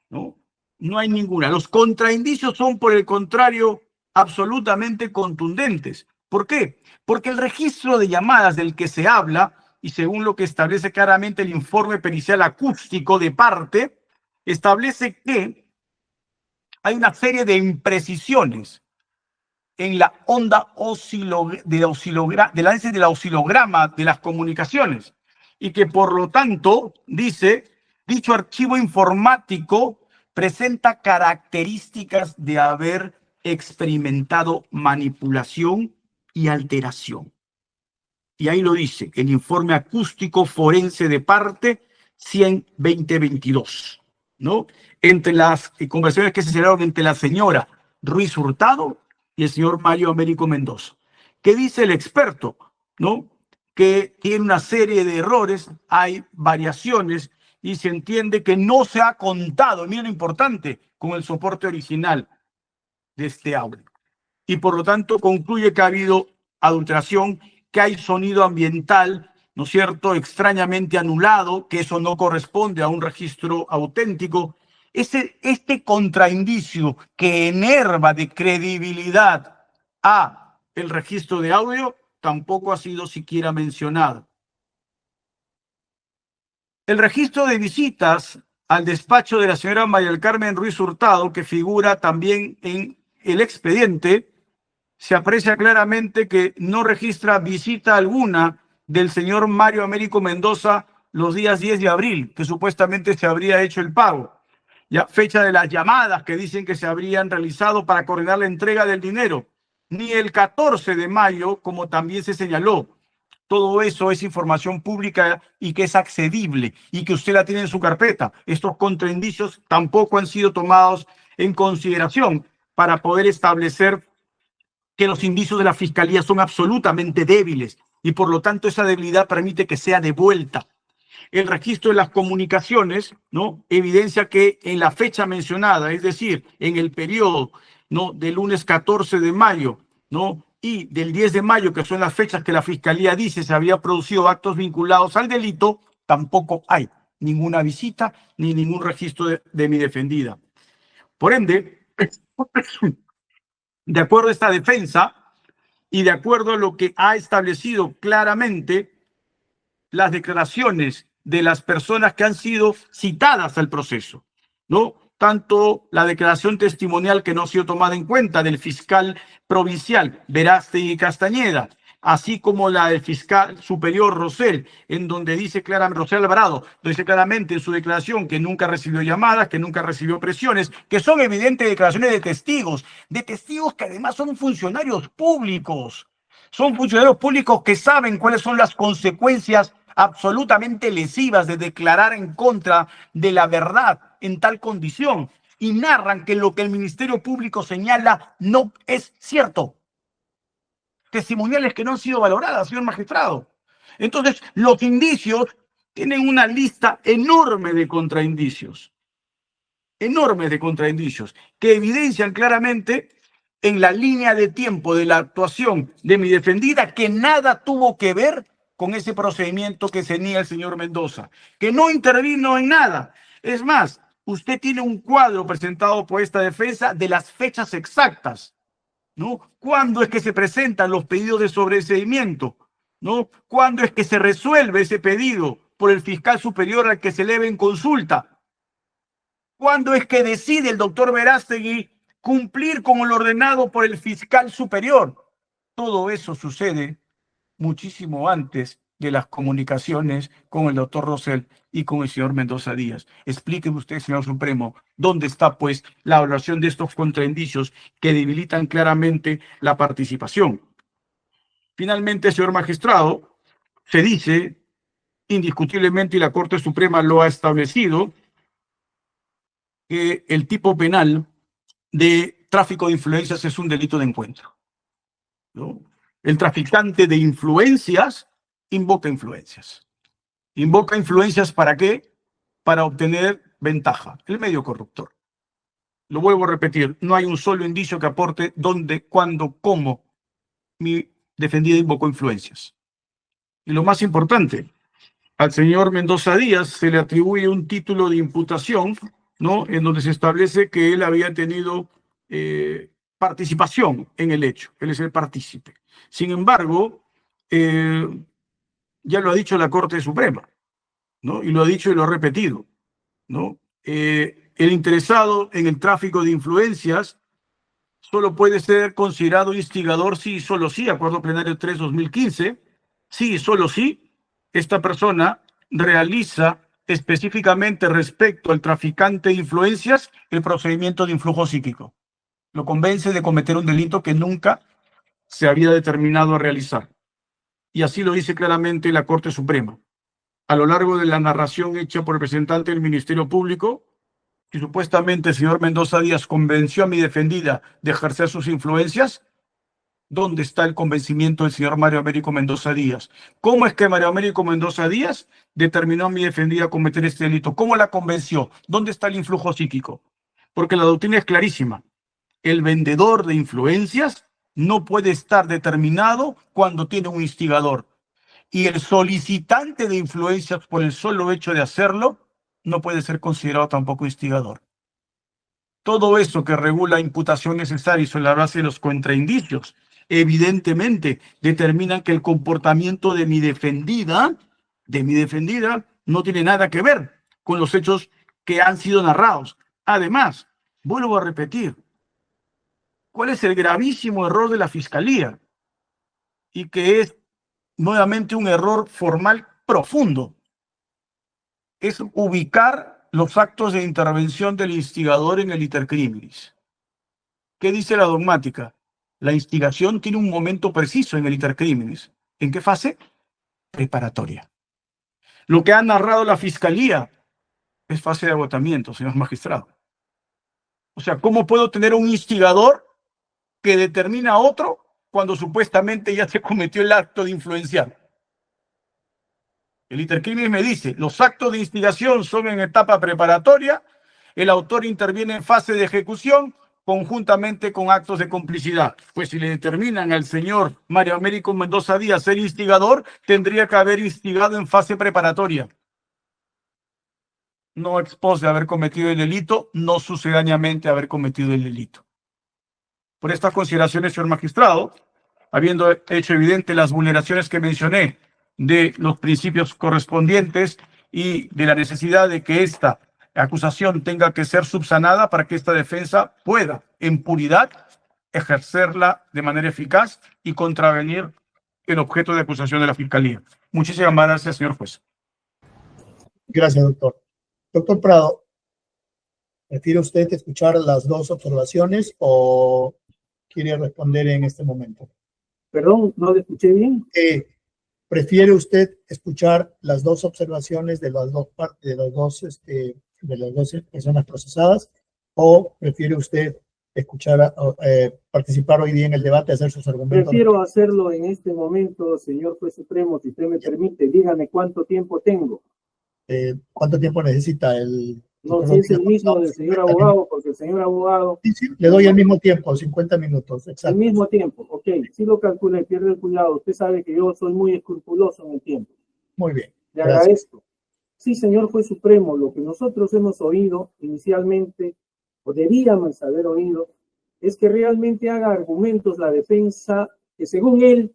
¿no? No hay ninguna. Los contraindicios son, por el contrario, absolutamente contundentes. ¿Por qué? Porque el registro de llamadas del que se habla, y según lo que establece claramente el informe pericial acústico de parte, establece que hay una serie de imprecisiones en la onda del oscilograma de las comunicaciones, y que por lo tanto, dice, dicho archivo informático presenta características de haber experimentado manipulación y alteración. Y ahí lo dice, el informe acústico forense de parte 100-2022, ¿no? Entre las conversaciones que se celebraron entre la señora Ruiz Hurtado y el señor Mario Américo Mendoza. ¿Qué dice el experto? ¿No? Que tiene una serie de errores, hay variaciones y se entiende que no se ha contado, miren lo importante, con el soporte original de este audio. Y por lo tanto concluye que ha habido adulteración, que hay sonido ambiental, ¿no es cierto?, extrañamente anulado, que eso no corresponde a un registro auténtico. Este contraindicio que enerva de credibilidad a el registro de audio tampoco ha sido siquiera mencionado. El registro de visitas al despacho de la señora María del Carmen Ruiz Hurtado, que figura también en el expediente, se aprecia claramente que no registra visita alguna del señor Mario Américo Mendoza los días 10 de abril, que supuestamente se habría hecho el pago. Ya, fecha de las llamadas que dicen que se habrían realizado para coordinar la entrega del dinero. Ni el 14 de mayo, como también se señaló. Todo eso es información pública y que es accedible y que usted la tiene en su carpeta. Estos contraindicios tampoco han sido tomados en consideración para poder establecer que los indicios de la Fiscalía son absolutamente débiles y por lo tanto esa debilidad permite que sea devuelta. El registro de las comunicaciones, ¿no?, evidencia que en la fecha mencionada, es decir, en el periodo, ¿no?, del lunes 14 de mayo, ¿no?, y del 10 de mayo, que son las fechas que la Fiscalía dice se había producido actos vinculados al delito, tampoco hay ninguna visita ni ningún registro de mi defendida. Por ende, de acuerdo a esta defensa y de acuerdo a lo que ha establecido claramente las declaraciones de las personas que han sido citadas al proceso, ¿no?, tanto la declaración testimonial que no ha sido tomada en cuenta del fiscal provincial Verástegui Castañeda, así como la del fiscal superior Rosell, en donde dice claramente, Rosell Alvarado, dice claramente en su declaración que nunca recibió llamadas, que nunca recibió presiones, que son evidentes declaraciones de testigos que además son funcionarios públicos. Son funcionarios públicos que saben cuáles son las consecuencias absolutamente lesivas de declarar en contra de la verdad en tal condición y narran que lo que el Ministerio Público señala no es cierto. Testimoniales que no han sido valoradas, señor magistrado. Entonces, los indicios tienen una lista enorme de contraindicios, que evidencian claramente en la línea de tiempo de la actuación de mi defendida que nada tuvo que ver con ese procedimiento que tenía el señor Mendoza, que no intervino en nada. Es más, usted tiene un cuadro presentado por esta defensa de las fechas exactas, ¿no? ¿Cuándo es que se presentan los pedidos de sobreseimiento? ¿No? ¿Cuándo es que se resuelve ese pedido por el fiscal superior al que se eleve en consulta? ¿Cuándo es que decide el doctor Verástegui cumplir con lo ordenado por el fiscal superior? Todo eso sucede muchísimo antes de las comunicaciones con el doctor Rosell y con el señor Mendoza Díaz. Explíqueme usted, señor Supremo, dónde está, pues, la evaluación de estos contraindicios que debilitan claramente la participación. Finalmente, señor magistrado, se dice indiscutiblemente, y la Corte Suprema lo ha establecido, que el tipo penal de tráfico de influencias es un delito de encuentro, ¿no? El traficante de influencias invoca influencias. ¿Invoca influencias para qué? Para obtener ventaja, el medio corruptor. Lo vuelvo a repetir, no hay un solo indicio que aporte dónde, cuándo, cómo mi defendida invocó influencias. Y lo más importante, al señor Mendoza Díaz se le atribuye un título de imputación, ¿no? En donde se establece que él había tenido participación en el hecho, él es el partícipe. Sin embargo, ya lo ha dicho la Corte Suprema, ¿no? Y lo ha dicho y lo ha repetido, ¿no? El interesado en el tráfico de influencias solo puede ser considerado instigador sí y solo sí, Acuerdo Plenario 3/2015, sí y solo sí, esta persona realiza específicamente respecto al traficante de influencias el procedimiento de influjo psíquico. Lo convence de cometer un delito que nunca se había determinado a realizar. Y así lo dice claramente la Corte Suprema. A lo largo de la narración hecha por el representante del Ministerio Público, que supuestamente el señor Mendoza Díaz convenció a mi defendida de ejercer sus influencias, ¿dónde está el convencimiento del señor Mario Américo Mendoza Díaz? ¿Cómo es que Mario Américo Mendoza Díaz determinó a mi defendida a cometer este delito? ¿Cómo la convenció? ¿Dónde está el influjo psíquico? Porque la doctrina es clarísima. El vendedor de influencias no puede estar determinado cuando tiene un instigador. Y el solicitante de influencias, por el solo hecho de hacerlo, no puede ser considerado tampoco instigador. Todo eso que regula imputación necesaria y sobre la base de los contraindicios, evidentemente determinan que el comportamiento de mi defendida, no tiene nada que ver con los hechos que han sido narrados. Además, vuelvo a repetir, ¿cuál es el gravísimo error de la Fiscalía? Y que es nuevamente un error formal profundo. Es ubicar los actos de intervención del instigador en el iter criminis. ¿Qué dice la dogmática? La instigación tiene un momento preciso en el iter criminis. ¿En qué fase? Preparatoria. Lo que ha narrado la Fiscalía es fase de agotamiento, señor magistrado. O sea, ¿cómo puedo tener un instigador que determina a otro cuando supuestamente ya se cometió el acto de influenciar? El iter criminis me dice, los actos de instigación son en etapa preparatoria, el autor interviene en fase de ejecución conjuntamente con actos de complicidad. Pues si le determinan al señor Mario Américo Mendoza Díaz ser instigador, tendría que haber instigado en fase preparatoria. No expose haber cometido el delito, no sucedáneamente haber cometido el delito. Por estas consideraciones, señor magistrado, habiendo hecho evidente las vulneraciones que mencioné de los principios correspondientes y de la necesidad de que esta acusación tenga que ser subsanada para que esta defensa pueda, en puridad, ejercerla de manera eficaz y contravenir el objeto de acusación de la Fiscalía. Muchísimas gracias, señor juez. Gracias, doctor. Doctor Prado, ¿prefiere usted escuchar las dos observaciones o quiere responder en este momento? Perdón, ¿no le escuché bien? ¿Prefiere usted escuchar las dos observaciones de las dos partes, de las dos personas procesadas, o prefiere usted escuchar, participar hoy día en el debate, hacer sus argumentos? Prefiero hacerlo en este momento, señor juez supremo, si usted me permite. Dígame cuánto tiempo tengo. ¿Cuánto tiempo necesita el No, si es el mismo del señor abogado, porque el señor abogado... Sí, le doy el mismo tiempo, 50 minutos, exacto. El mismo tiempo, ok, si lo calcula y pierde el cuidado, usted sabe que yo soy muy escrupuloso en el tiempo. Muy bien. Le agradezco. Sí, señor juez supremo, lo que nosotros hemos oído inicialmente, o debíamos haber oído, es que realmente haga argumentos la defensa que según él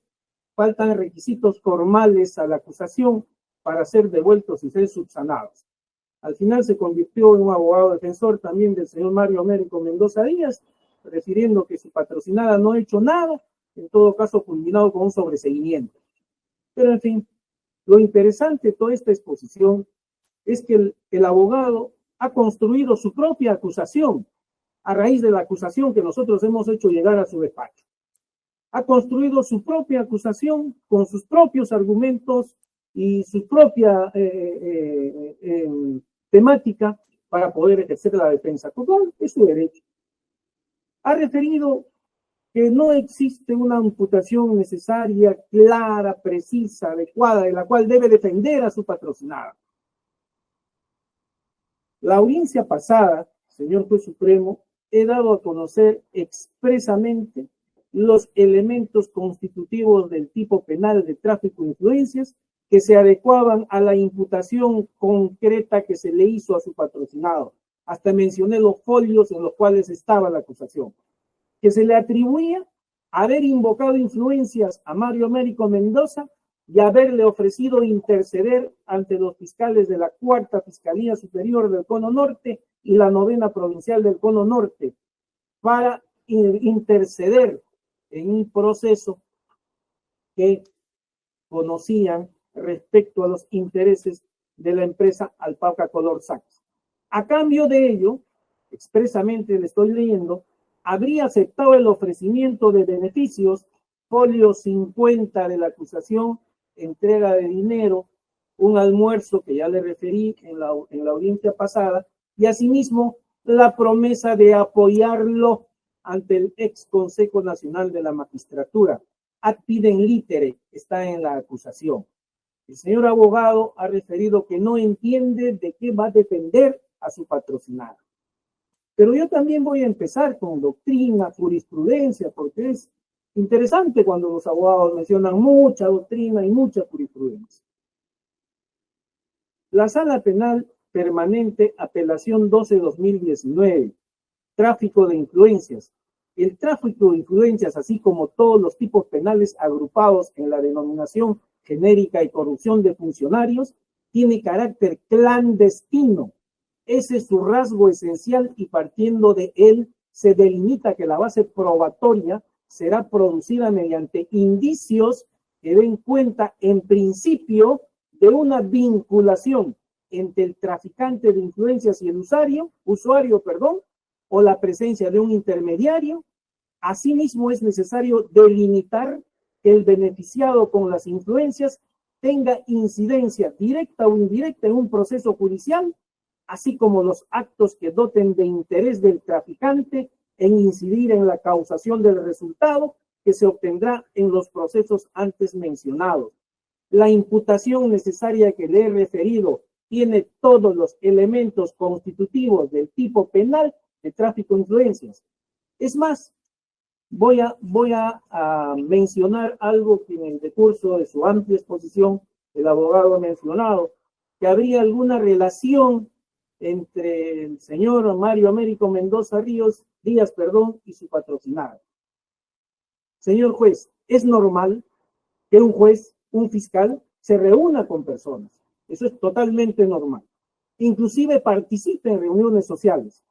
faltan requisitos formales a la acusación para ser devueltos y ser subsanados. Al final se convirtió en un abogado defensor también del señor Mario Américo Mendoza Díaz, refiriendo que su patrocinada no ha hecho nada, en todo caso culminado con un sobreseguimiento. Pero en fin, lo interesante de toda esta exposición es que el abogado ha construido su propia acusación a raíz de la acusación que nosotros hemos hecho llegar a su despacho. Ha construido su propia acusación con sus propios argumentos y su propia temática para poder ejercer la defensa. Total, es su derecho. Ha referido que no existe una imputación necesaria, clara, precisa, adecuada, de la cual debe defender a su patrocinada. La audiencia pasada, señor juez supremo, he dado a conocer expresamente los elementos constitutivos del tipo penal de tráfico de influencias que se adecuaban a la imputación concreta que se le hizo a su patrocinado. Hasta mencioné los folios en los cuales estaba la acusación, que se le atribuía haber invocado influencias a Mario Américo Mendoza y haberle ofrecido interceder ante los fiscales de la Cuarta Fiscalía Superior del Cono Norte y la Novena Provincial del Cono Norte para interceder en un proceso que conocían respecto a los intereses de la empresa Alpaca Color Sachs. A cambio de ello, expresamente le estoy leyendo, habría aceptado el ofrecimiento de beneficios, folio 50 de la acusación, entrega de dinero, un almuerzo que ya le referí en la audiencia pasada, y asimismo la promesa de apoyarlo ante el ex Consejo Nacional de la Magistratura. Ad pidem litere está en la acusación. El señor abogado ha referido que no entiende de qué va a defender a su patrocinado. Pero yo también voy a empezar con doctrina, jurisprudencia, porque es interesante cuando los abogados mencionan mucha doctrina y mucha jurisprudencia. La Sala Penal Permanente, apelación 12-2019, tráfico de influencias. El tráfico de influencias, así como todos los tipos penales agrupados en la denominación genérica y corrupción de funcionarios, tiene carácter clandestino. Ese es su rasgo esencial y partiendo de él se delimita que la base probatoria será producida mediante indicios que den cuenta en principio de una vinculación entre el traficante de influencias y el usuario, o la presencia de un intermediario. Asimismo, es necesario delimitar que el beneficiado con las influencias tenga incidencia directa o indirecta en un proceso judicial, así como los actos que doten de interés del traficante en incidir en la causación del resultado que se obtendrá en los procesos antes mencionados. La imputación necesaria que le he referido tiene todos los elementos constitutivos del tipo penal de tráfico de influencias. Es más, voy a mencionar algo que en el decurso de su amplia exposición el abogado ha mencionado, que habría alguna relación entre el señor Mario Américo Mendoza Díaz, y su patrocinado. Señor juez, es normal que un juez, un fiscal, se reúna con personas. Eso es totalmente normal. Inclusive participe en reuniones sociales.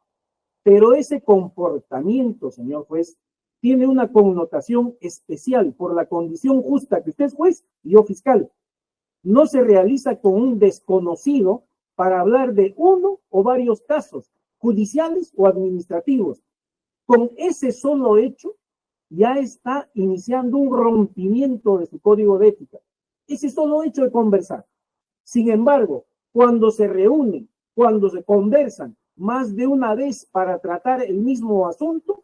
Pero ese comportamiento, señor juez, tiene una connotación especial por la condición justa que usted es juez y yo fiscal. No se realiza con un desconocido para hablar de uno o varios casos, judiciales o administrativos. Con ese solo hecho, ya está iniciando un rompimiento de su código de ética. Ese solo hecho de conversar. Sin embargo, cuando se reúnen, cuando se conversan más de una vez para tratar el mismo asunto,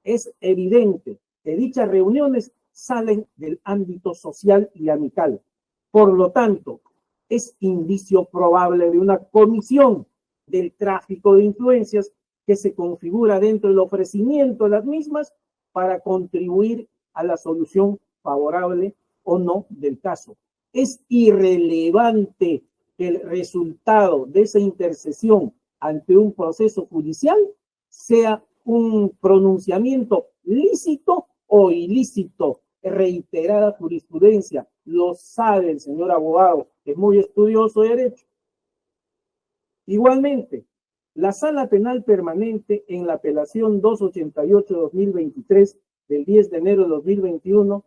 es evidente que dichas reuniones salen del ámbito social y amical. Por lo tanto, es indicio probable de una comisión del tráfico de influencias que se configura dentro del ofrecimiento de las mismas para contribuir a la solución favorable o no del caso. Es irrelevante que el resultado de esa intercesión ante un proceso judicial sea un pronunciamiento lícito o ilícito. Reiterada jurisprudencia, lo sabe el señor abogado, que es muy estudioso de derecho. Igualmente, la Sala Penal Permanente en la apelación 288-2023 del 10 de enero de 2021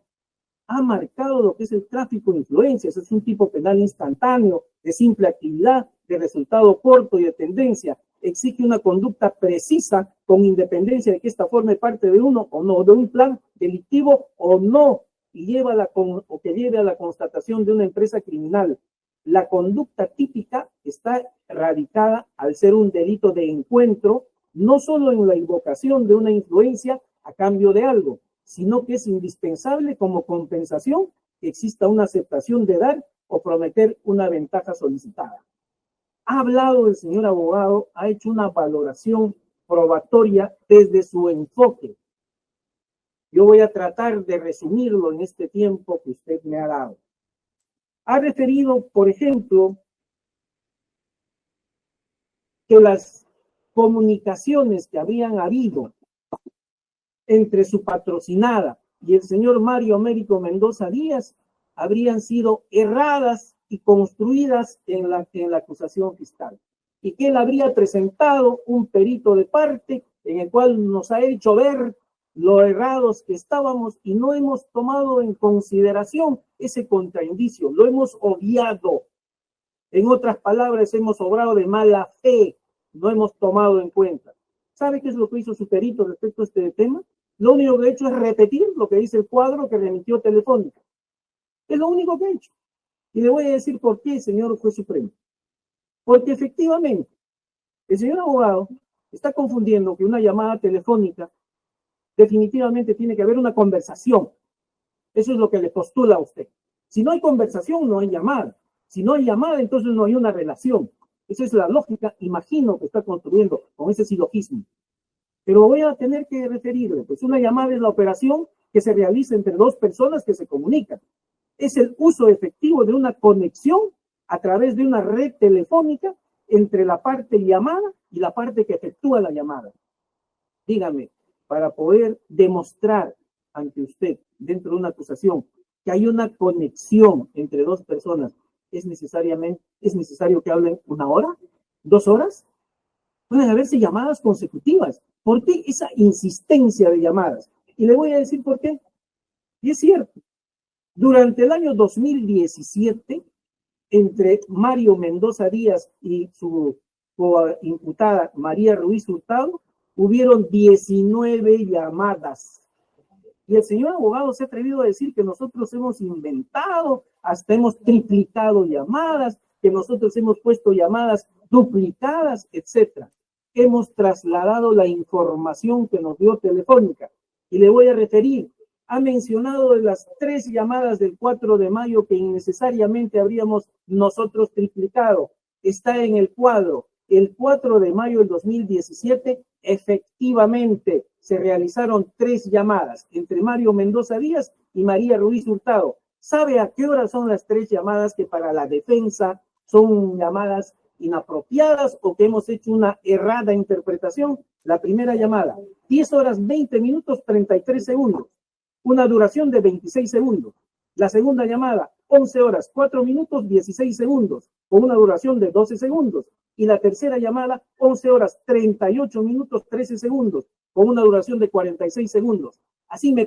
ha marcado lo que es el tráfico de influencias. Es un tipo penal instantáneo, de simple actividad, de resultado corto y de tendencia. Exige una conducta precisa con independencia de que esta forme parte de uno o no, de un plan delictivo o no, y que lleve a la constatación de una empresa criminal. La conducta típica está radicada al ser un delito de encuentro, no solo en la invocación de una influencia a cambio de algo, sino que es indispensable como compensación que exista una aceptación de dar o prometer una ventaja solicitada. Ha hablado el señor abogado, ha hecho una valoración probatoria desde su enfoque. Yo voy a tratar de resumirlo en este tiempo que usted me ha dado. Ha referido, por ejemplo, que las comunicaciones que habrían habido entre su patrocinada y el señor Mario Américo Mendoza Díaz habrían sido erradas y construidas en la acusación fiscal, y que él habría presentado un perito de parte en el cual nos ha hecho ver lo errados que estábamos y no hemos tomado en consideración ese contraindicio, lo hemos obviado. En otras palabras, hemos obrado de mala fe, no hemos tomado en cuenta. ¿Sabe qué es lo que hizo su perito respecto a este tema? Lo único que ha hecho es repetir lo que dice el cuadro que remitió Telefónica. Es lo único que ha hecho. Y le voy a decir por qué, señor juez supremo. Porque efectivamente, el señor abogado está confundiendo que una llamada telefónica definitivamente tiene que haber una conversación. Eso es lo que le postula a usted. Si no hay conversación, no hay llamada. Si no hay llamada, entonces no hay una relación. Esa es la lógica, imagino, que está construyendo con ese silogismo. Pero voy a tener que referirle, pues una llamada es la operación que se realiza entre dos personas que se comunican. Es el uso efectivo de una conexión a través de una red telefónica entre la parte llamada y la parte que efectúa la llamada. Dígame, para poder demostrar ante usted, dentro de una acusación, que hay una conexión entre dos personas, ¿es necesario que hablen 1 hora? 2 horas? Pueden haberse llamadas consecutivas. ¿Por qué esa insistencia de llamadas? Y le voy a decir por qué. Y es cierto, durante el año 2017, entre Mario Mendoza Díaz y su coimputada María Ruiz Hurtado, hubieron 19 llamadas. Y el señor abogado se ha atrevido a decir que nosotros hemos inventado, hasta hemos triplicado llamadas, que nosotros hemos puesto llamadas duplicadas, etc. Hemos trasladado la información que nos dio Telefónica. Y le voy a referir, ha mencionado de las 3 llamadas del 4 de mayo que innecesariamente habríamos nosotros triplicado. Está en el cuadro. El 4 de mayo del 2017, efectivamente, se realizaron 3 llamadas entre Mario Mendoza Díaz y María Ruiz Hurtado. ¿Sabe a qué hora son las 3 llamadas que para la defensa son llamadas inapropiadas o que hemos hecho una errada interpretación? La primera llamada, 10 horas 20 minutos 33 segundos, una duración de 26 segundos. La segunda llamada, 11 horas 4 minutos 16 segundos, con una duración de 12 segundos. Y la tercera llamada, 11 horas 38 minutos 13 segundos, con una duración de 46 segundos. Así me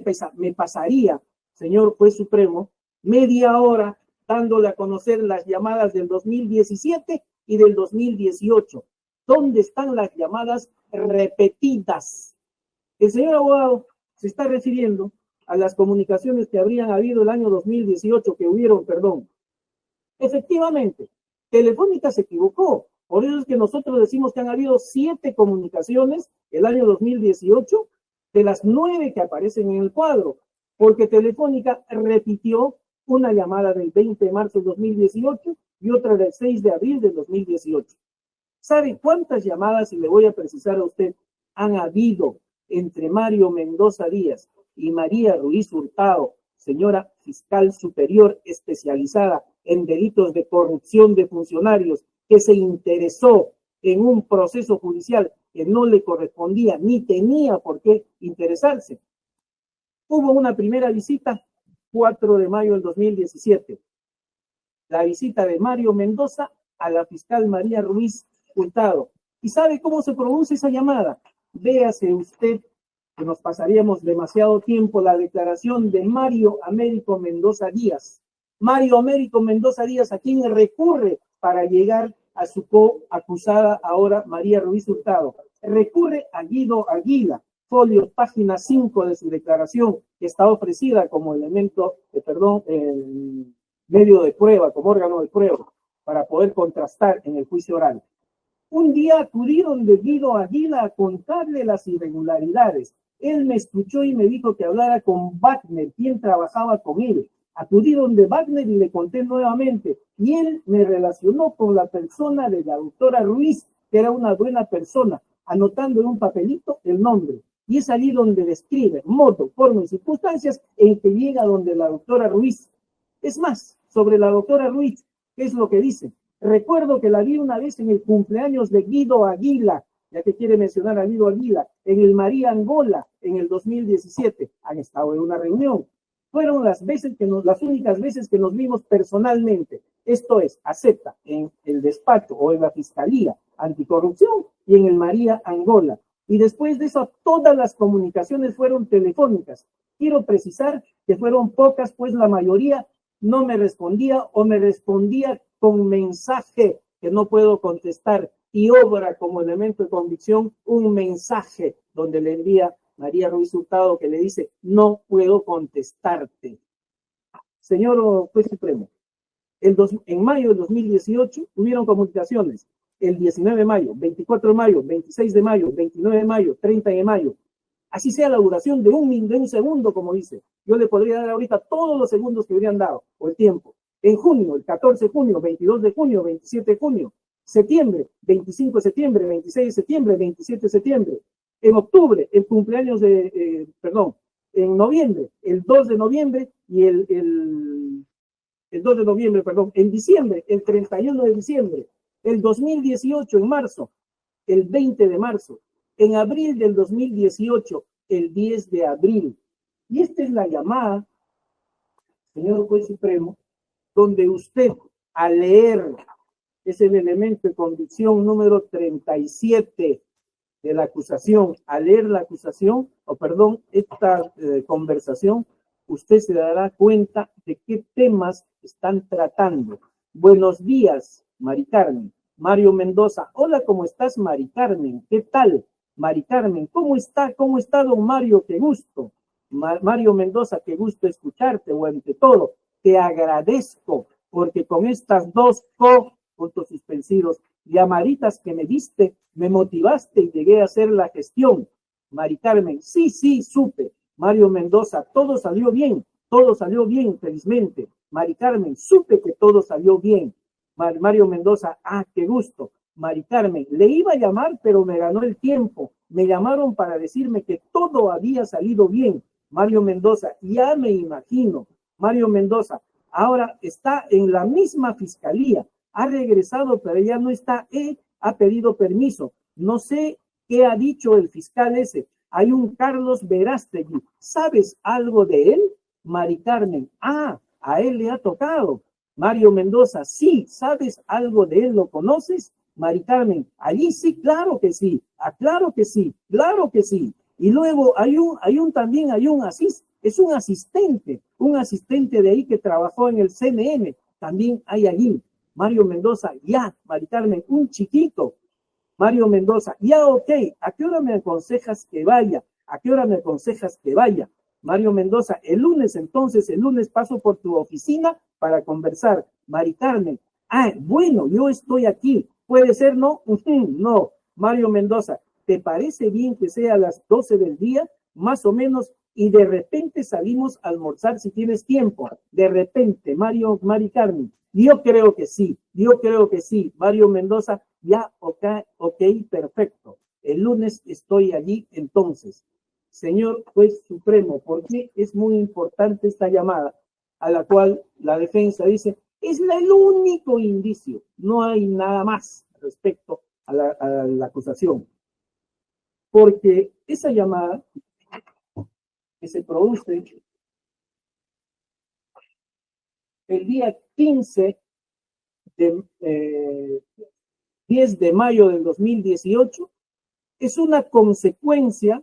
pasaría, señor juez supremo, media hora dándole a conocer las llamadas del 2017 y del 2018. ¿Dónde están las llamadas repetidas? El señor abogado se está refiriendo a las comunicaciones que habrían habido el año 2018, que hubieron, perdón. Efectivamente, Telefónica se equivocó. Por eso es que nosotros decimos que han habido 7 comunicaciones el año 2018 de las 9 que aparecen en el cuadro, porque Telefónica repitió una llamada del 20 de marzo del 2018 y otra del 6 de abril del 2018. ¿Sabe cuántas llamadas, y le voy a precisar a usted, han habido entre Mario Mendoza Díaz y María Ruiz Hurtado, señora fiscal superior especializada en delitos de corrupción de funcionarios, que se interesó en un proceso judicial que no le correspondía ni tenía por qué interesarse? Hubo una primera visita, 4 de mayo del 2017. La visita de Mario Mendoza a la fiscal María Ruiz Hurtado. ¿Y sabe cómo se pronuncia esa llamada? Véase usted, que nos pasaríamos demasiado tiempo, la declaración de Mario Américo Mendoza Díaz. Mario Américo Mendoza Díaz, a quien recurre para llegar a su coacusada ahora María Ruiz Hurtado. Recurre a Guido Aguila, folio, página 5 de su declaración, que está ofrecida como elemento, medio de prueba, como órgano de prueba, para poder contrastar en el juicio oral. Un día acudí donde Guido Aguila a contarle las irregularidades. Él me escuchó y me dijo que hablara con Wagner, quien trabajaba con él. Acudí donde Wagner y le conté nuevamente. Y él me relacionó con la persona de la doctora Ruiz, que era una buena persona, anotando en un papelito el nombre. Y es allí donde describe modo, forma y circunstancias en que llega donde la doctora Ruiz. Es más, sobre la doctora Ruiz, ¿qué es lo que dice? Recuerdo que la vi una vez en el cumpleaños de Guido Aguila, ya que quiere mencionar a Guido Aguila, en el María Angola, en el 2017. Han estado en una reunión. Fueron las únicas veces que nos vimos personalmente. Esto es, acepta en el despacho o en la Fiscalía Anticorrupción y en el María Angola. Y después de eso, todas las comunicaciones fueron telefónicas. Quiero precisar que fueron pocas, pues la mayoría no me respondía o me respondía con mensaje que no puedo contestar y obra como elemento de convicción un mensaje donde le envía María Ruiz Hurtado que le dice: no puedo contestarte. Señor juez supremo, en mayo del 2018 hubieron comunicaciones. El 19 de mayo, 24 de mayo, 26 de mayo, 29 de mayo, 30 de mayo. Así sea la duración de un segundo, como dice. Yo le podría dar ahorita todos los segundos que hubieran dado, o el tiempo. En junio, el 14 de junio, 22 de junio, 27 de junio. Septiembre, 25 de septiembre, 26 de septiembre, 27 de septiembre. En octubre, el cumpleaños en noviembre, el 2 de noviembre y el 2 de noviembre, en diciembre, el 31 de diciembre, el 2018, en marzo, el 20 de marzo, en abril del 2018, el 10 de abril. Y esta es la llamada, señor juez supremo, donde usted, al leer, es el elemento de convicción número 37 de la acusación, al leer la acusación, esta conversación, usted se dará cuenta de qué temas están tratando. Buenos días, Mari Carmen. Mario Mendoza: hola, ¿cómo estás, Mari Carmen? ¿Qué tal? Mari Carmen: ¿cómo está? ¿Cómo está, don Mario? Qué gusto. Mario Mendoza: qué gusto escucharte, o ante todo, te agradezco, porque con estas dos puntos suspensivos, llamaditas que me diste, me motivaste y llegué a hacer la gestión. Mari Carmen: sí, supe. Mario Mendoza: todo salió bien, felizmente. Mari Carmen: supe que todo salió bien. Mario Mendoza: qué gusto. Mari Carmen: le iba a llamar, pero me ganó el tiempo. Me llamaron para decirme que todo había salido bien. Mario Mendoza: ya me imagino. Mario Mendoza: ahora está en la misma fiscalía. Ha regresado, pero ya no está. Ha pedido permiso. No sé qué ha dicho el fiscal ese. Hay un Carlos Verástegui. ¿Sabes algo de él? Mari Carmen: a él le ha tocado. Mario Mendoza: sí, ¿sabes algo de él? ¿Lo conoces? Mari Carmen: allí sí, claro que sí. Claro que sí, claro que sí. Y luego también hay un asistente de ahí que trabajó en el CNN, también hay allí. Mario Mendoza: ya. Mari Carmen: un chiquito. Mario Mendoza: ya, ok. ¿A qué hora me aconsejas que vaya? Mario Mendoza: el lunes paso por tu oficina para conversar. Mari Carmen: bueno, yo estoy aquí. ¿Puede ser, no? No. Mario Mendoza: ¿te parece bien que sea a las 12 del día, más o menos, y de repente salimos a almorzar si tienes tiempo? De repente, Mari Carmen: yo creo que sí. Mario Mendoza: Ya, ok, perfecto. El lunes estoy allí entonces. Señor Juez Supremo, ¿por qué es muy importante esta llamada a la cual la defensa dice es el único indicio? No hay nada más respecto a la acusación. Porque esa llamada que se produce el día 10 de mayo del 2018 es una consecuencia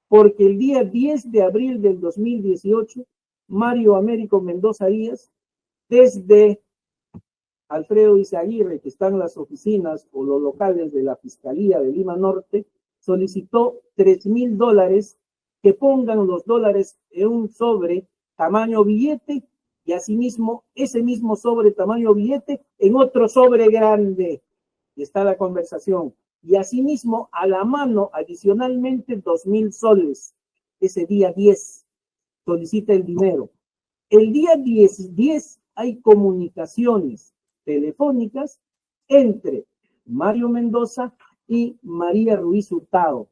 porque el día 10 de abril del 2018 Mario Américo Mendoza Díaz, desde Alfredo Izaguirre, que están en las oficinas o los locales de la Fiscalía de Lima Norte, solicitó $3,000 que pongan los dólares en un sobre tamaño billete y asimismo ese mismo sobre tamaño billete en otro sobre grande. Y está la conversación. Y asimismo a la mano adicionalmente 2,000 soles. Ese día 10 solicita el dinero. El día 10 hay comunicaciones telefónicas entre Mario Mendoza y María Ruiz Hurtado.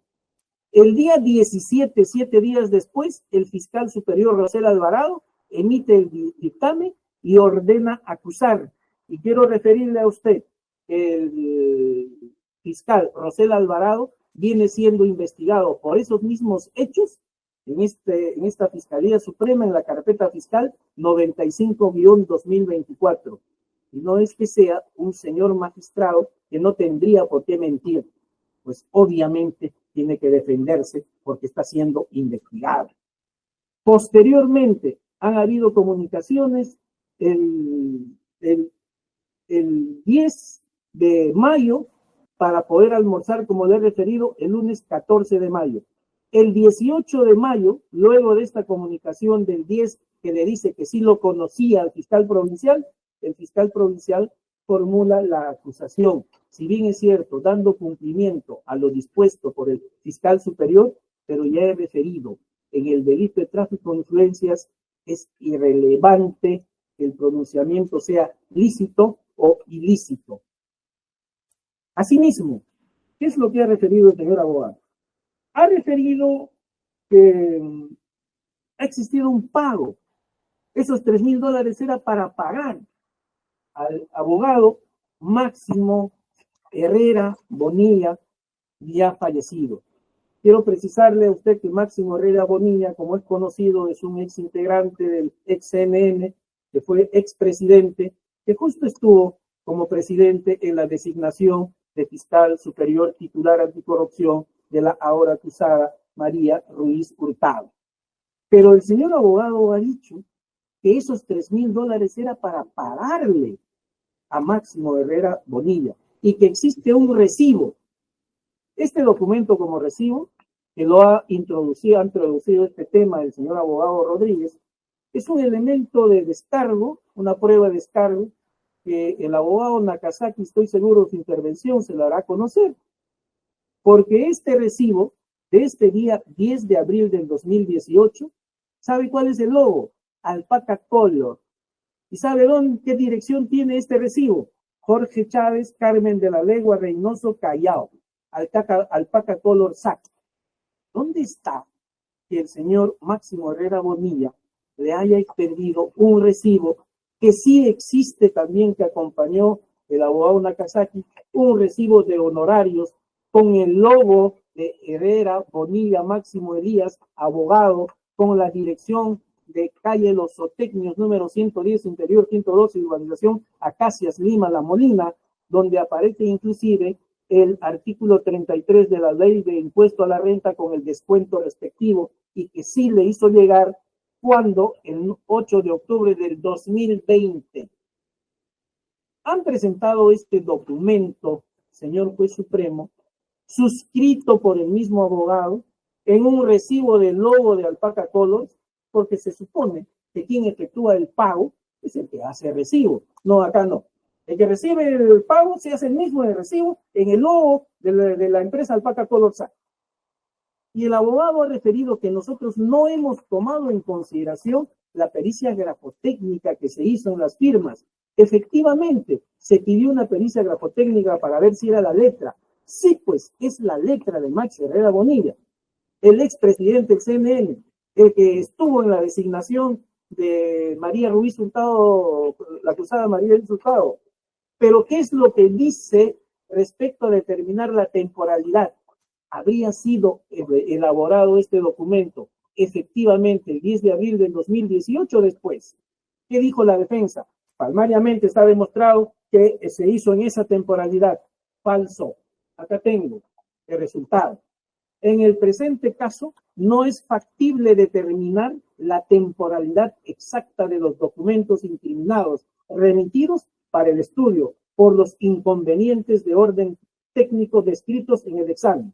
El día 17, 7 días después, el fiscal superior Rosel Alvarado emite el dictamen y ordena acusar. Y quiero referirle a usted, el fiscal Rosel Alvarado viene siendo investigado por esos mismos hechos en esta Fiscalía Suprema, en la carpeta fiscal 95-2024. Y no es que sea un señor magistrado que no tendría por qué mentir, pues obviamente tiene que defenderse porque está siendo investigado. Posteriormente han habido comunicaciones el 10 de mayo para poder almorzar, como le he referido, el lunes 14 de mayo. El 18 de mayo, luego de esta comunicación del 10 que le dice que sí lo conocía al fiscal provincial, el fiscal provincial formula la acusación. Si bien es cierto, dando cumplimiento a lo dispuesto por el fiscal superior, pero ya he referido, en el delito de tráfico de influencias es irrelevante que el pronunciamiento sea lícito o ilícito. Asimismo, ¿qué es lo que ha referido el señor abogado? Ha referido que ha existido un pago. Esos $3,000 era para pagar al abogado Máximo Herrera Bonilla, ya fallecido. Quiero precisarle a usted que Máximo Herrera Bonilla, como es conocido, es un ex integrante del ex-CNN, que fue expresidente, que justo estuvo como presidente en la designación de fiscal superior titular anticorrupción de la ahora acusada María Ruiz Hurtado. Pero el señor abogado ha dicho que esos $3,000 era para pagarle a Máximo Herrera Bonilla y que existe un recibo. Este documento como recibo, que lo ha introducido este tema el señor abogado Rodríguez, es un elemento de descargo, una prueba de descargo, que el abogado Nakazaki, estoy seguro, su intervención se la hará conocer, porque este recibo de este día 10 de abril del 2018, ¿sabe cuál es el logo? Alpaca Color. ¿Y sabe qué dirección tiene este recibo? Jorge Chávez, Carmen de la Legua, Reynoso, Callao. Alpaca Color SAC. ¿Dónde está que el señor Máximo Herrera Bonilla le haya expedido un recibo que sí existe también, que acompañó el abogado Nakazaki, un recibo de honorarios con el logo de Herrera Bonilla Máximo Elías, abogado, con la dirección de calle Los Zootecnios, número 110, interior 112, urbanización Acacias, Lima, La Molina, donde aparece inclusive el artículo 33 de la ley de impuesto a la renta con el descuento respectivo, y que sí le hizo llegar cuando el 8 de octubre del 2020 han presentado este documento, señor juez supremo, suscrito por el mismo abogado, en un recibo del logo de Alpaca Colors, porque se supone que quien efectúa el pago es el que hace el recibo. No, acá no. El que recibe el pago se hace el mismo de recibo en el logo de la empresa Alpaca Colors. Y el abogado ha referido que nosotros no hemos tomado en consideración la pericia grafotécnica que se hizo en las firmas. Efectivamente, se pidió una pericia grafotécnica para ver si era la letra. Sí, pues, es la letra de Max Herrera Bonilla, el expresidente del CNN, el que estuvo en la designación de María Ruiz Hurtado, la acusada María Ruiz Hurtado. Pero, ¿qué es lo que dice respecto a determinar la temporalidad? Habría sido elaborado este documento efectivamente el 10 de abril del 2018 después. ¿Qué dijo la defensa? Palmariamente está demostrado que se hizo en esa temporalidad. Falso. Acá tengo el resultado. En el presente caso, no es factible determinar la temporalidad exacta de los documentos incriminados remitidos para el estudio por los inconvenientes de orden técnico descritos en el examen.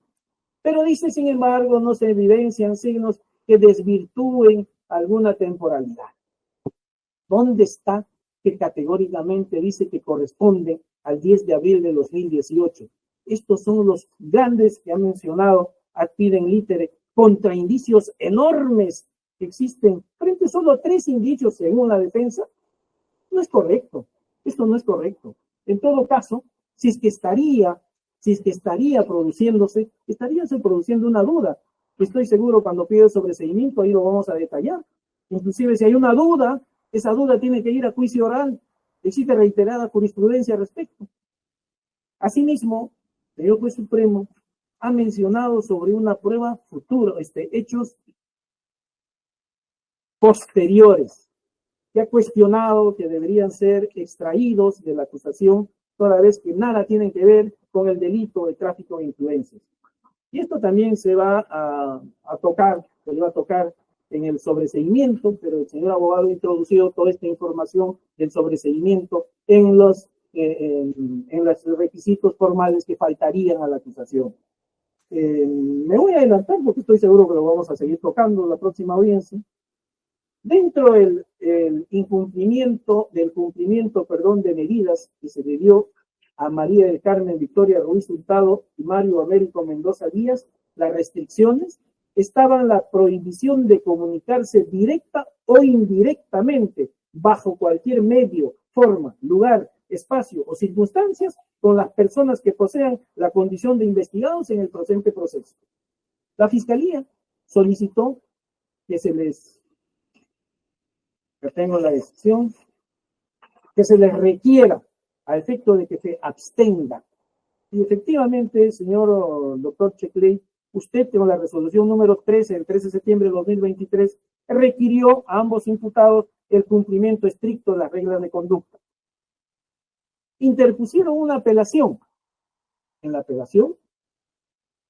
Pero dice, sin embargo, no se evidencian signos que desvirtúen alguna temporalidad. ¿Dónde está que categóricamente dice que corresponde al 10 de abril de 2018? Estos son los grandes que ha mencionado ad idem litere, contra indicios enormes que existen frente solo a 3 indicios según la defensa. No es correcto. Esto no es correcto. En todo caso, si es que estaría produciéndose, estaríase produciendo una duda. Estoy seguro cuando pide el sobreseimiento, ahí lo vamos a detallar. Inclusive si hay una duda, esa duda tiene que ir a juicio oral. Existe reiterada jurisprudencia al respecto. Asimismo, el señor juez supremo ha mencionado sobre una prueba futura, hechos posteriores, que ha cuestionado que deberían ser extraídos de la acusación, toda vez que nada tienen que ver con el delito de tráfico de influencias. Y esto también se va a tocar en el sobreseimiento, pero el señor abogado ha introducido toda esta información del sobreseimiento en los requisitos formales que faltarían a la acusación. Me voy a adelantar porque estoy seguro que lo vamos a seguir tocando en la próxima audiencia. Dentro del cumplimiento de medidas que se le dio a María del Carmen Victoria Ruiz Hurtado y Mario Américo Mendoza Díaz, las restricciones estaban la prohibición de comunicarse directa o indirectamente bajo cualquier medio, forma, lugar, espacio o circunstancias con las personas que posean la condición de investigados en el presente proceso. La Fiscalía solicitó que se les, que tengo la decisión, que se les requiera a efecto de que se abstenga. Y efectivamente, señor doctor Checley, usted con la resolución número 13 del 13 de septiembre de 2023 requirió a ambos imputados el cumplimiento estricto de las reglas de conducta. Interpusieron una apelación. En la apelación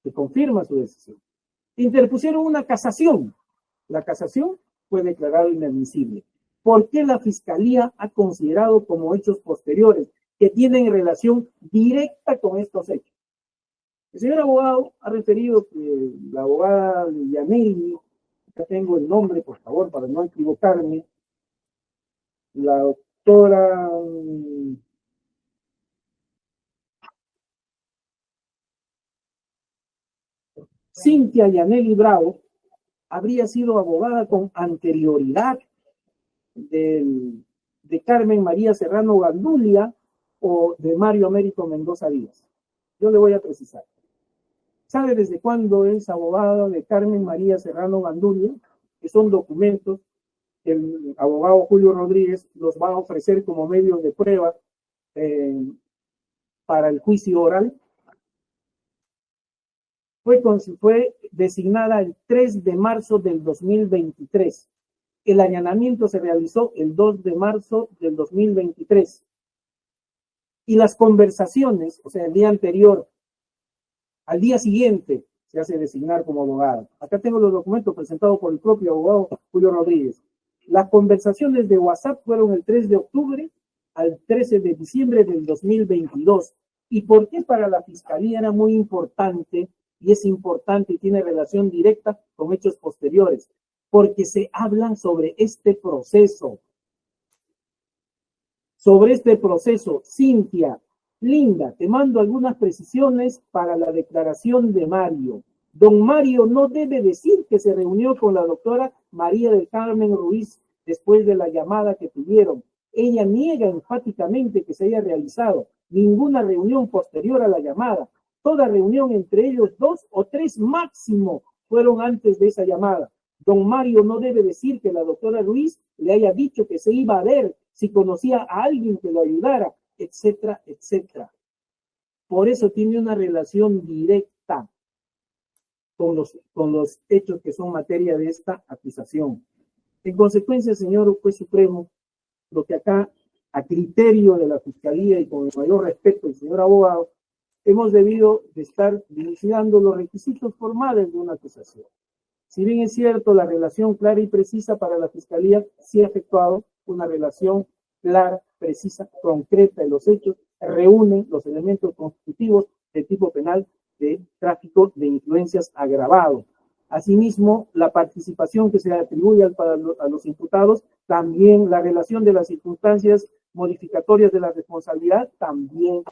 se confirma su decisión. Interpusieron una casación. La casación fue declarada inadmisible. ¿Por qué la Fiscalía ha considerado como hechos posteriores que tienen relación directa con estos hechos? El señor abogado ha referido que la abogada Yaneli, ya tengo el nombre, por favor, para no equivocarme, la doctora Cintia Yaneli Bravo, habría sido abogada con anterioridad de Carmen María Serrano Gandulia o de Mario Américo Mendoza Díaz. Yo le voy a precisar. ¿Sabe desde cuándo es abogada de Carmen María Serrano Gandulia? Que son documentos que el abogado Julio Rodríguez los va a ofrecer como medios de prueba para el juicio oral. Fue designada el 3 de marzo del 2023. El allanamiento se realizó el 2 de marzo del 2023. Y las conversaciones, o sea, el día anterior, al día siguiente, se hace designar como abogada. Acá tengo los documentos presentados por el propio abogado Julio Rodríguez. Las conversaciones de WhatsApp fueron el 3 de octubre al 13 de diciembre del 2022. ¿Y por qué para la Fiscalía era muy importante? Y es importante y tiene relación directa con hechos posteriores, porque se hablan sobre este proceso. Sobre este proceso, Cintia, Linda, te mando algunas precisiones para la declaración de Mario. Don Mario no debe decir que se reunió con la doctora María del Carmen Ruiz después de la llamada que tuvieron. ella niega enfáticamente que se haya realizado ninguna reunión posterior a la llamada. Toda reunión entre ellos 2 o 3 máximo fueron antes de esa llamada. Don Mario no debe decir que la doctora Ruiz le haya dicho que se iba a ver si conocía a alguien que lo ayudara, etcétera, etcétera. Por eso tiene una relación directa con los hechos que son materia de esta acusación. En consecuencia, señor juez supremo, lo que acá, a criterio de la Fiscalía y con el mayor respeto del señor abogado, hemos debido de estar dilucidando los requisitos formales de una acusación. Si bien es cierto, la relación clara y precisa para la Fiscalía sí ha efectuado una relación clara, precisa, concreta de los hechos, reúne los elementos constitutivos del tipo penal de tráfico de influencias agravado. Asimismo, la participación que se atribuye a los imputados, también la relación de las circunstancias modificatorias de la responsabilidad, también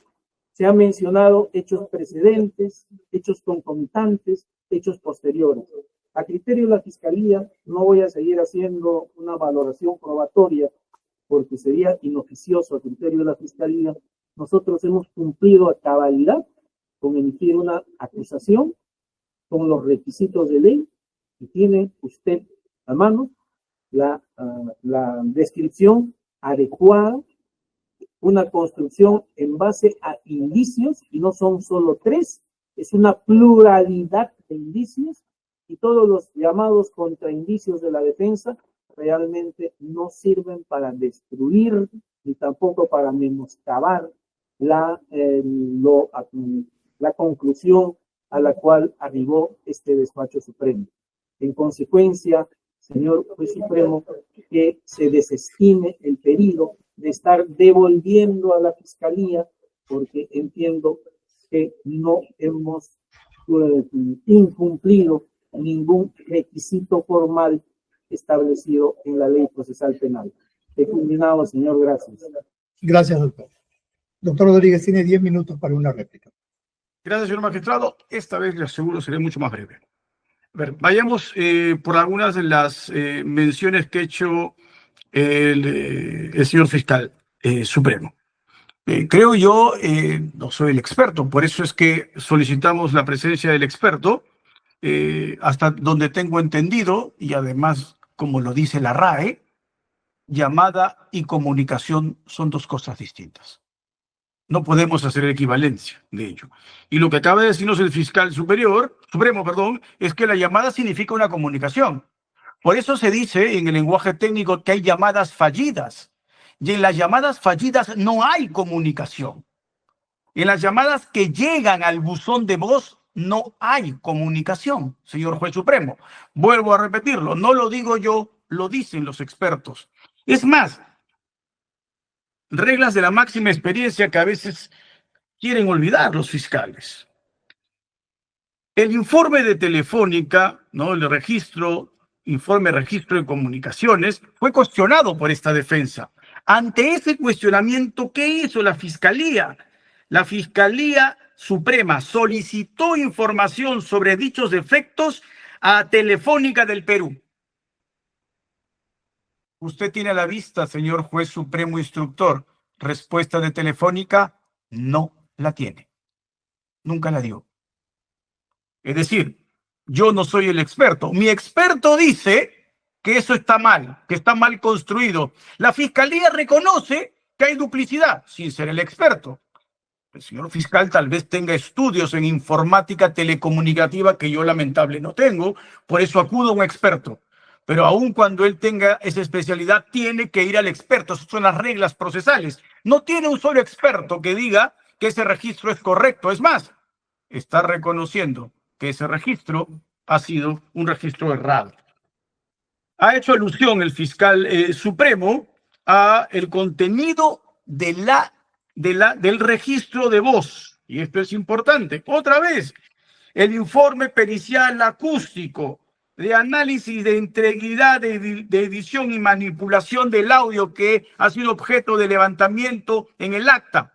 se han mencionado hechos precedentes, hechos concomitantes, hechos posteriores. A criterio de la Fiscalía, no voy a seguir haciendo una valoración probatoria porque sería inoficioso a criterio de la Fiscalía. Nosotros hemos cumplido a cabalidad con emitir una acusación con los requisitos de ley y tiene usted a mano la descripción adecuada, una construcción en base a indicios, y no son solo 3, es una pluralidad de indicios, y todos los llamados contraindicios de la defensa realmente no sirven para destruir ni tampoco para menoscabar la conclusión a la cual arribó este despacho supremo. En consecuencia, señor juez supremo, que se desestime el pedido de estar devolviendo a la Fiscalía, porque entiendo que no hemos incumplido ningún requisito formal establecido en la ley procesal penal. He culminado, señor, gracias. Gracias, doctor. Doctor Rodríguez tiene 10 minutos para una réplica. Gracias, señor magistrado. Esta vez le aseguro seré mucho más breve. A ver, vayamos por algunas de las menciones que ha hecho el señor fiscal supremo. Creo yo, no soy el experto, por eso es que solicitamos la presencia del experto, hasta donde tengo entendido, y además, como lo dice la RAE, llamada y comunicación son 2 cosas distintas. No podemos hacer equivalencia de ello. Y lo que acaba de decirnos el fiscal supremo, es que la llamada significa una comunicación. Por eso se dice en el lenguaje técnico que hay llamadas fallidas. Y en las llamadas fallidas no hay comunicación. En las llamadas que llegan al buzón de voz no hay comunicación, señor juez supremo. Vuelvo a repetirlo, no lo digo yo, lo dicen los expertos. Es más, reglas de la máxima experiencia que a veces quieren olvidar los fiscales. El informe de Telefónica, ¿no? El informe registro de comunicaciones, fue cuestionado por esta defensa. Ante ese cuestionamiento, ¿qué hizo la Fiscalía? La Fiscalía Suprema solicitó información sobre dichos defectos a Telefónica del Perú. Usted tiene a la vista, señor juez supremo instructor, respuesta de Telefónica, no la tiene. Nunca la dio. Es decir, yo no soy el experto. Mi experto dice que eso está mal, que está mal construido. La Fiscalía reconoce que hay duplicidad, sin ser el experto. El señor fiscal tal vez tenga estudios en informática telecomunicativa que yo lamentable no tengo, por eso acudo a un experto. Pero aun cuando él tenga esa especialidad, tiene que ir al experto. Esas son las reglas procesales. No tiene un solo experto que diga que ese registro es correcto. Es más, está reconociendo que ese registro ha sido un registro errado. Ha hecho alusión el fiscal supremo a el contenido del registro de voz. Y esto es importante. Otra vez, el informe pericial acústico de análisis de integridad de edición y manipulación del audio que ha sido objeto de levantamiento en el acta.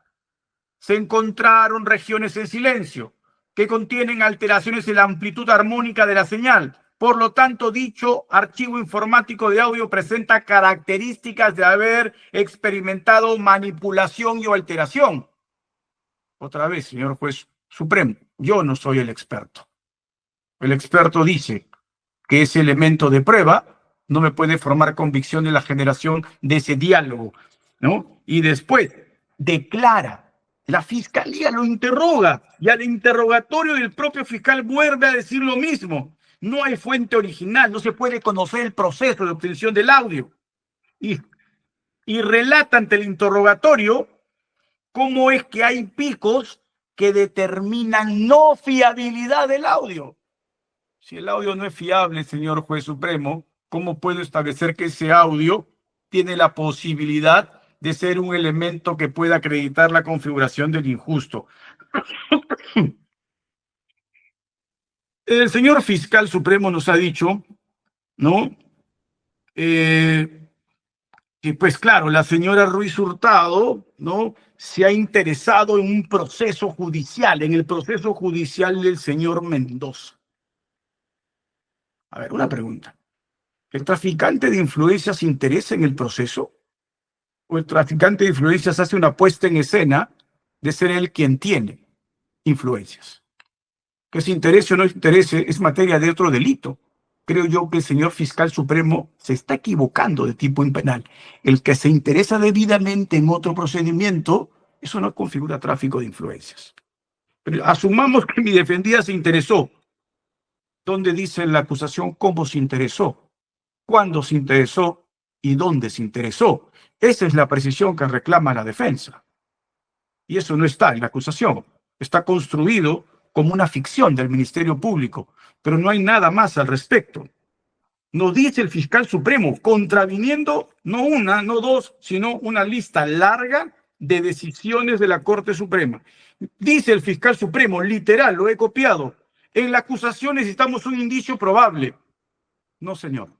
Se encontraron regiones en silencio que contienen alteraciones en la amplitud armónica de la señal, Por lo tanto, dicho archivo informático de audio presenta características de haber experimentado manipulación y alteración. Otra vez, señor juez supremo, yo no soy el experto. El experto dice que ese elemento de prueba no me puede formar convicción de la generación de ese diálogo, ¿no? Y después declara, la fiscalía lo interroga y al interrogatorio del propio fiscal vuelve a decir lo mismo. No hay fuente original, no se puede conocer el proceso de obtención del audio. Y relata ante el interrogatorio cómo es que hay picos que determinan no fiabilidad del audio. Si el audio no es fiable, señor juez supremo, ¿cómo puedo establecer que ese audio tiene la posibilidad de ser un elemento que pueda acreditar la configuración del injusto? El señor fiscal supremo nos ha dicho, ¿no? Que pues claro, la señora Ruiz Hurtado, ¿no? Se ha interesado en un proceso judicial, en el proceso judicial del señor Mendoza. A ver, una pregunta. ¿El traficante de influencias se interesa en el proceso? ¿O el traficante de influencias hace una puesta en escena de ser él quien tiene influencias? Que se interese o no interese es materia de otro delito. Creo yo que el señor fiscal supremo se está equivocando de tipo penal. El que se interesa debidamente en otro procedimiento, eso no configura tráfico de influencias. Pero asumamos que mi defendida se interesó. ¿Dónde dice en la acusación cómo se interesó? ¿Cuándo se interesó? ¿Y dónde se interesó? Esa es la precisión que reclama la defensa. Y eso no está en la acusación. Está construido como una ficción del Ministerio Público, pero no hay nada más al respecto. Nos dice el fiscal supremo, contraviniendo no una, no dos, sino una lista larga de decisiones de la Corte Suprema. Dice el fiscal supremo, literal, lo he copiado, en la acusación necesitamos un indicio probable. No, señor,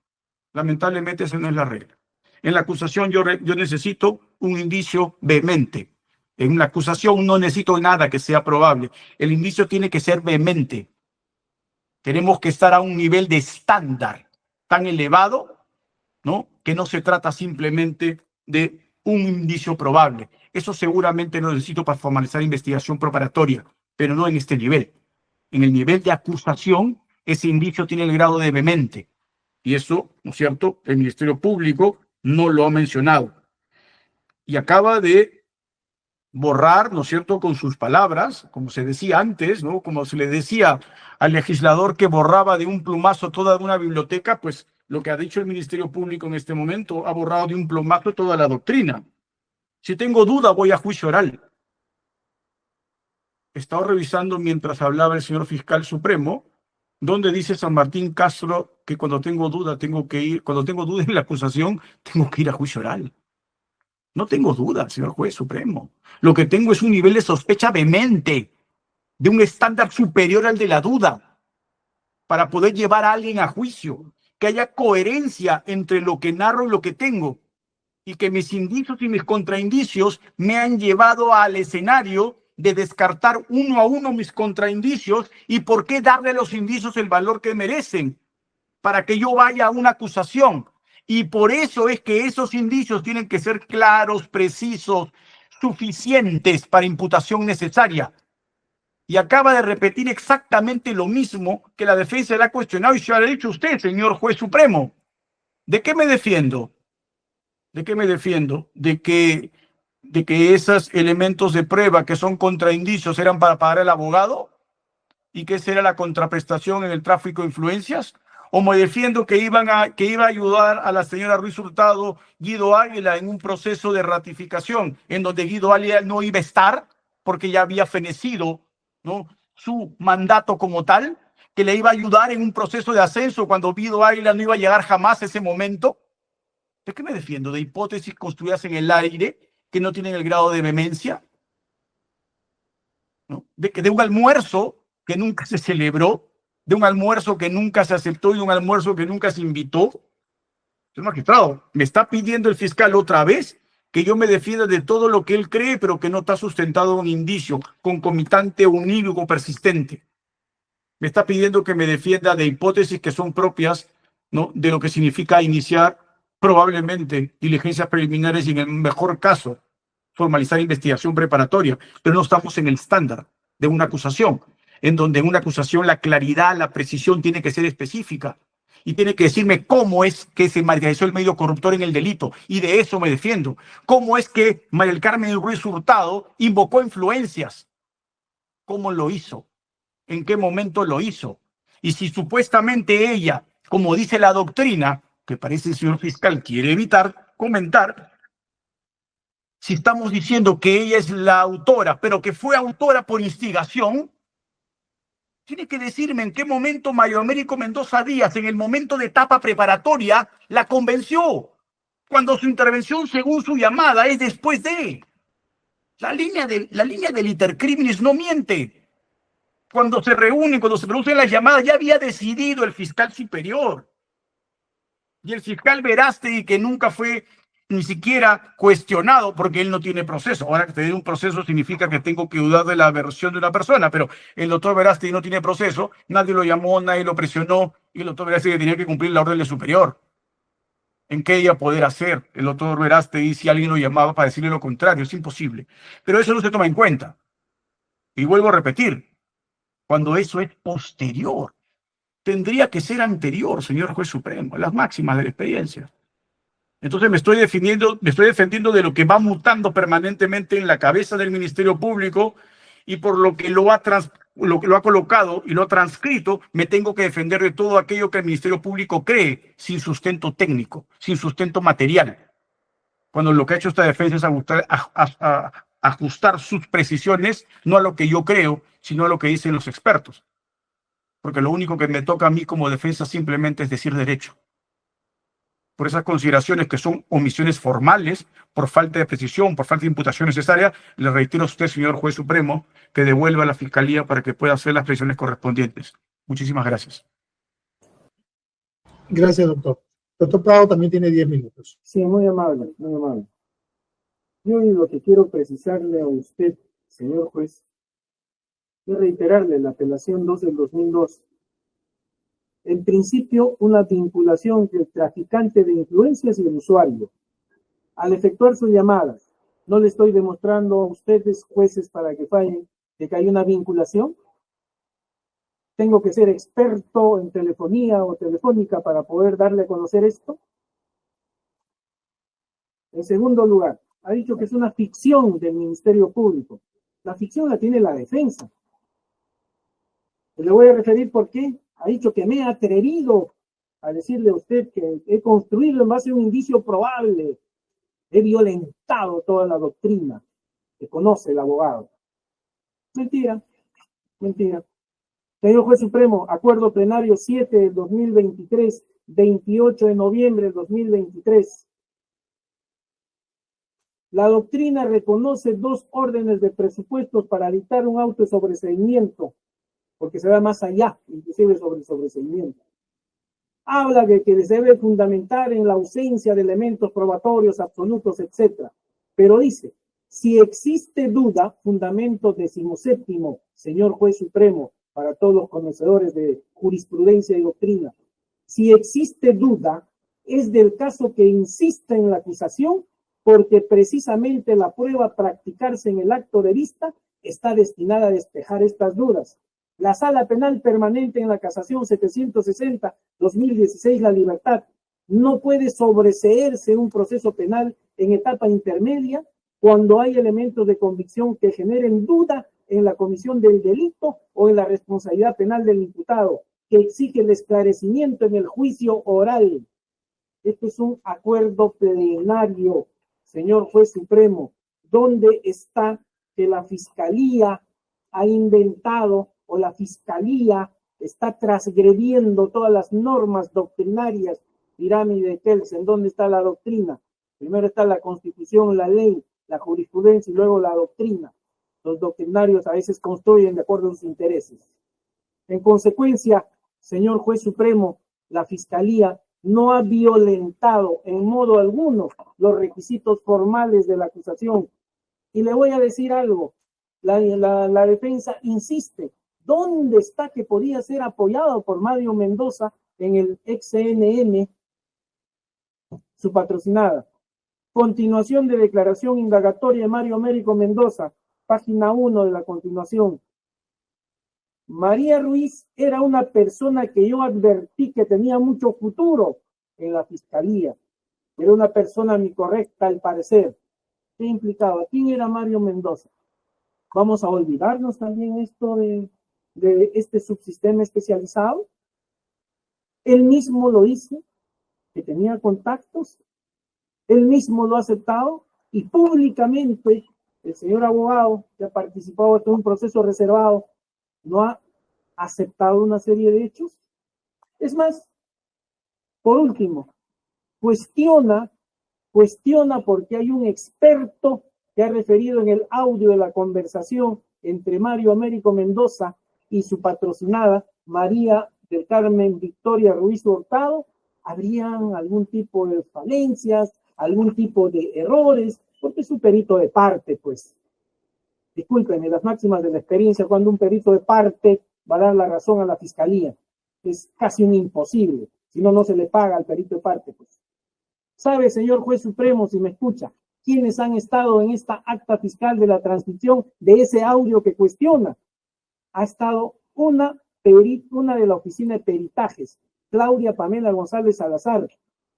lamentablemente esa no es la regla. En la acusación yo necesito un indicio vehemente. En la acusación no necesito nada que sea probable. El indicio tiene que ser vehemente. Tenemos que estar a un nivel de estándar tan elevado, ¿no? Que no se trata simplemente de un indicio probable. Eso seguramente lo necesito para formalizar investigación preparatoria, pero no en este nivel. En el nivel de acusación, ese indicio tiene el grado de vehemente. Y eso, ¿no es cierto?, el Ministerio Público no lo ha mencionado. Y acaba de borrar, ¿no es cierto?, con sus palabras, como se decía antes, ¿no? Como se le decía al legislador que borraba de un plumazo toda una biblioteca, pues lo que ha dicho el Ministerio Público en este momento, ha borrado de un plumazo toda la doctrina. Si tengo duda, voy a juicio oral. He estado revisando mientras hablaba el señor fiscal supremo, donde dice San Martín Castro que cuando tengo duda en la acusación, tengo que ir a juicio oral. No tengo duda, señor juez supremo. Lo que tengo es un nivel de sospecha vehemente, de un estándar superior al de la duda, para poder llevar a alguien a juicio, que haya coherencia entre lo que narro y lo que tengo, y que mis indicios y mis contraindicios me han llevado al escenario de descartar uno a uno mis contraindicios y por qué darle a los indicios el valor que merecen para que yo vaya a una acusación. Y por eso es que esos indicios tienen que ser claros, precisos, suficientes para imputación necesaria. Y acaba de repetir exactamente lo mismo que la defensa le ha cuestionado y se lo ha dicho usted, señor juez supremo. ¿De qué me defiendo? ¿De qué me defiendo? ¿De que esos elementos de prueba que son contraindicios eran para pagar al abogado? ¿Y que esa era la contraprestación en el tráfico de influencias? ¿O me defiendo que iba a ayudar a la señora Ruiz Hurtado, Guido Águila, en un proceso de ratificación en donde Guido Águila no iba a estar porque ya había fenecido, ¿no?, su mandato como tal, que le iba a ayudar en un proceso de ascenso cuando Guido Águila no iba a llegar jamás a ese momento? ¿De qué me defiendo? ¿De hipótesis construidas en el aire que no tienen el grado de vehemencia? ¿No? De un almuerzo que nunca se celebró, de un almuerzo que nunca se aceptó y de un almuerzo que nunca se invitó. Señor magistrado, me está pidiendo el fiscal otra vez que yo me defienda de todo lo que él cree, pero que no está sustentado en indicio, concomitante, unívoco, persistente. me está pidiendo que me defienda de hipótesis que son propias, ¿no?, de lo que significa iniciar probablemente diligencias preliminares y en el mejor caso formalizar investigación preparatoria, pero no estamos en el estándar de una acusación, en donde en una acusación la claridad, la precisión tiene que ser específica y tiene que decirme cómo es que se materializó el medio corruptor en el delito, y de eso me defiendo. ¿Cómo es que María del Carmen Ruiz Hurtado invocó influencias? ¿Cómo lo hizo? ¿En qué momento lo hizo? Y si supuestamente ella, como dice la doctrina, que parece el señor fiscal quiere evitar comentar, si estamos diciendo que ella es la autora, pero que fue autora por instigación, tiene que decirme en qué momento Mario Américo Mendoza Díaz, en el momento de etapa preparatoria, la convenció, cuando su intervención, según su llamada, es después de. La línea del intercriminis no miente. Cuando se reúnen, cuando se producen las llamadas, ya había decidido el fiscal superior. Y el fiscal Verástegui, que nunca fue ni siquiera cuestionado porque él no tiene proceso. Ahora, que tener un proceso significa que tengo que dudar de la versión de una persona, pero el doctor Verástegui no tiene proceso, nadie lo llamó, nadie lo presionó, y el doctor Verástegui tenía que cumplir la orden del superior. ¿En qué iba a poder hacer el doctor Verástegui si alguien lo llamaba para decirle lo contrario? Es imposible. Pero eso no se toma en cuenta. Y vuelvo a repetir, cuando eso es posterior, tendría que ser anterior, señor juez supremo, las máximas de la experiencia. Entonces me estoy defendiendo de lo que va mutando permanentemente en la cabeza del Ministerio Público, y por lo que lo ha colocado y lo ha transcrito, me tengo que defender de todo aquello que el Ministerio Público cree sin sustento técnico, sin sustento material. Cuando lo que ha hecho esta defensa es ajustar sus precisiones no a lo que yo creo, sino a lo que dicen los expertos. Porque lo único que me toca a mí como defensa simplemente es decir derecho. Por esas consideraciones que son omisiones formales, por falta de precisión, por falta de imputación necesaria, le reitero a usted, señor juez supremo, que devuelva a la Fiscalía para que pueda hacer las precisiones correspondientes. Muchísimas gracias. Gracias, doctor. Doctor Prado también tiene 10 minutos. Sí, muy amable, muy amable. Yo lo que quiero precisarle a usted, señor juez, es reiterarle la apelación 2 del 2002. En principio, una vinculación entre el traficante de influencias y el usuario. Al efectuar sus llamadas, ¿no le estoy demostrando a ustedes, jueces, para que fallen, de que hay una vinculación? ¿Tengo que ser experto en telefonía o telefónica para poder darle a conocer esto? En segundo lugar, ha dicho que es una ficción del Ministerio Público. La ficción la tiene la defensa. Le voy a referir por qué. Ha dicho que me he atrevido a decirle a usted que he construido en base a un indicio probable. He violentado toda la doctrina que conoce el abogado. Mentira, mentira. Señor Juez Supremo, acuerdo plenario 7 del 2023, 28 de noviembre del 2023. La doctrina reconoce 2 órdenes de presupuestos para dictar un auto de sobreseimiento, porque se va más allá, inclusive sobre el sobreseimiento. Habla de que se debe fundamentar en la ausencia de elementos probatorios absolutos, etc. Pero dice, si existe duda, fundamento 17º, señor Juez Supremo, para todos los conocedores de jurisprudencia y doctrina, si existe duda, es del caso que insista en la acusación, porque precisamente la prueba a practicarse en el acto de vista está destinada a despejar estas dudas. La Sala Penal Permanente en la Casación 760-2016, La Libertad, no puede sobreseerse un proceso penal en etapa intermedia cuando hay elementos de convicción que generen duda en la comisión del delito o en la responsabilidad penal del imputado, que exige el esclarecimiento en el juicio oral. Esto es un acuerdo plenario, señor Juez Supremo. ¿Dónde está que la Fiscalía ha inventado o la Fiscalía está transgrediendo todas las normas doctrinarias? Pirámide de Kelsen, ¿dónde está la doctrina? Primero está la Constitución, la ley, la jurisprudencia y luego la doctrina. Los doctrinarios a veces construyen de acuerdo a sus intereses. En consecuencia, señor Juez Supremo, la Fiscalía no ha violentado en modo alguno los requisitos formales de la acusación. Y le voy a decir algo, la defensa insiste ¿Dónde está que podía ser apoyado por Mario Mendoza en el ex CNN, su patrocinada? Continuación de declaración indagatoria de Mario Américo Mendoza, página 1 de la continuación. María Ruiz era una persona que yo advertí que tenía mucho futuro en la fiscalía. Era una persona muy correcta al parecer. ¿Qué implicaba? ¿Quién era Mario Mendoza? Vamos a olvidarnos también esto de este subsistema especializado. Él mismo lo hizo, que tenía contactos. Él mismo lo ha aceptado y públicamente el señor abogado que ha participado en un proceso reservado no ha aceptado una serie de hechos. Es más, por último, cuestiona porque hay un experto que ha referido en el audio de la conversación entre Mario Américo Mendoza y su patrocinada María del Carmen Victoria Ruiz Hurtado. ¿Habrían algún tipo de falencias, algún tipo de errores? Porque es un perito de parte, pues. Discúlpenme, las máximas de la experiencia, cuando un perito de parte va a dar la razón a la fiscalía. Es casi un imposible. Si no, no se le paga al perito de parte, pues. ¿Sabe, señor juez supremo, si me escucha, quiénes han estado en esta acta fiscal de la transmisión de ese audio que cuestiona? Ha estado una de la oficina de peritajes, Claudia Pamela González Salazar.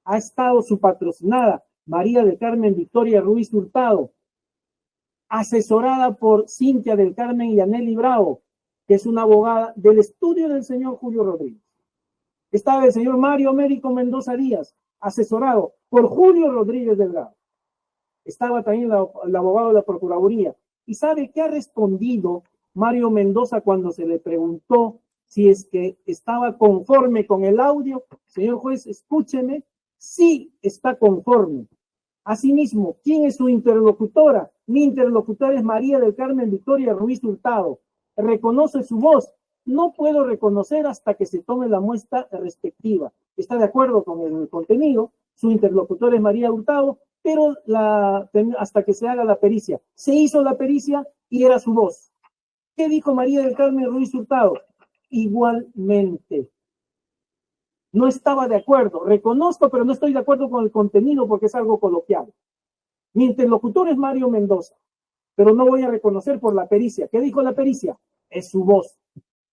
Ha estado su patrocinada, María del Carmen Victoria Ruiz Hurtado, asesorada por Cintia del Carmen Yaneli Bravo, que es una abogada del estudio del señor Julio Rodríguez. Estaba el señor Mario Américo Mendoza Díaz, asesorado por Julio Rodríguez Delgado. Estaba también el abogado de la Procuraduría. ¿Y sabe qué ha respondido Mario Mendoza cuando se le preguntó si es que estaba conforme con el audio? Señor juez, escúcheme, sí está conforme. Asimismo, ¿quién es su interlocutora? Mi interlocutora es María del Carmen Victoria Ruiz Hurtado. Reconoce su voz. No puedo reconocer hasta que se tome la muestra respectiva. Está de acuerdo con el contenido. Su interlocutora es María Hurtado, pero hasta que se haga la pericia. Se hizo la pericia y era su voz. ¿Qué dijo María del Carmen Ruiz Hurtado? Igualmente. No estaba de acuerdo. Reconozco, pero no estoy de acuerdo con el contenido porque es algo coloquial. Mi interlocutor es Mario Mendoza, pero no voy a reconocer por la pericia. ¿Qué dijo la pericia? Es su voz.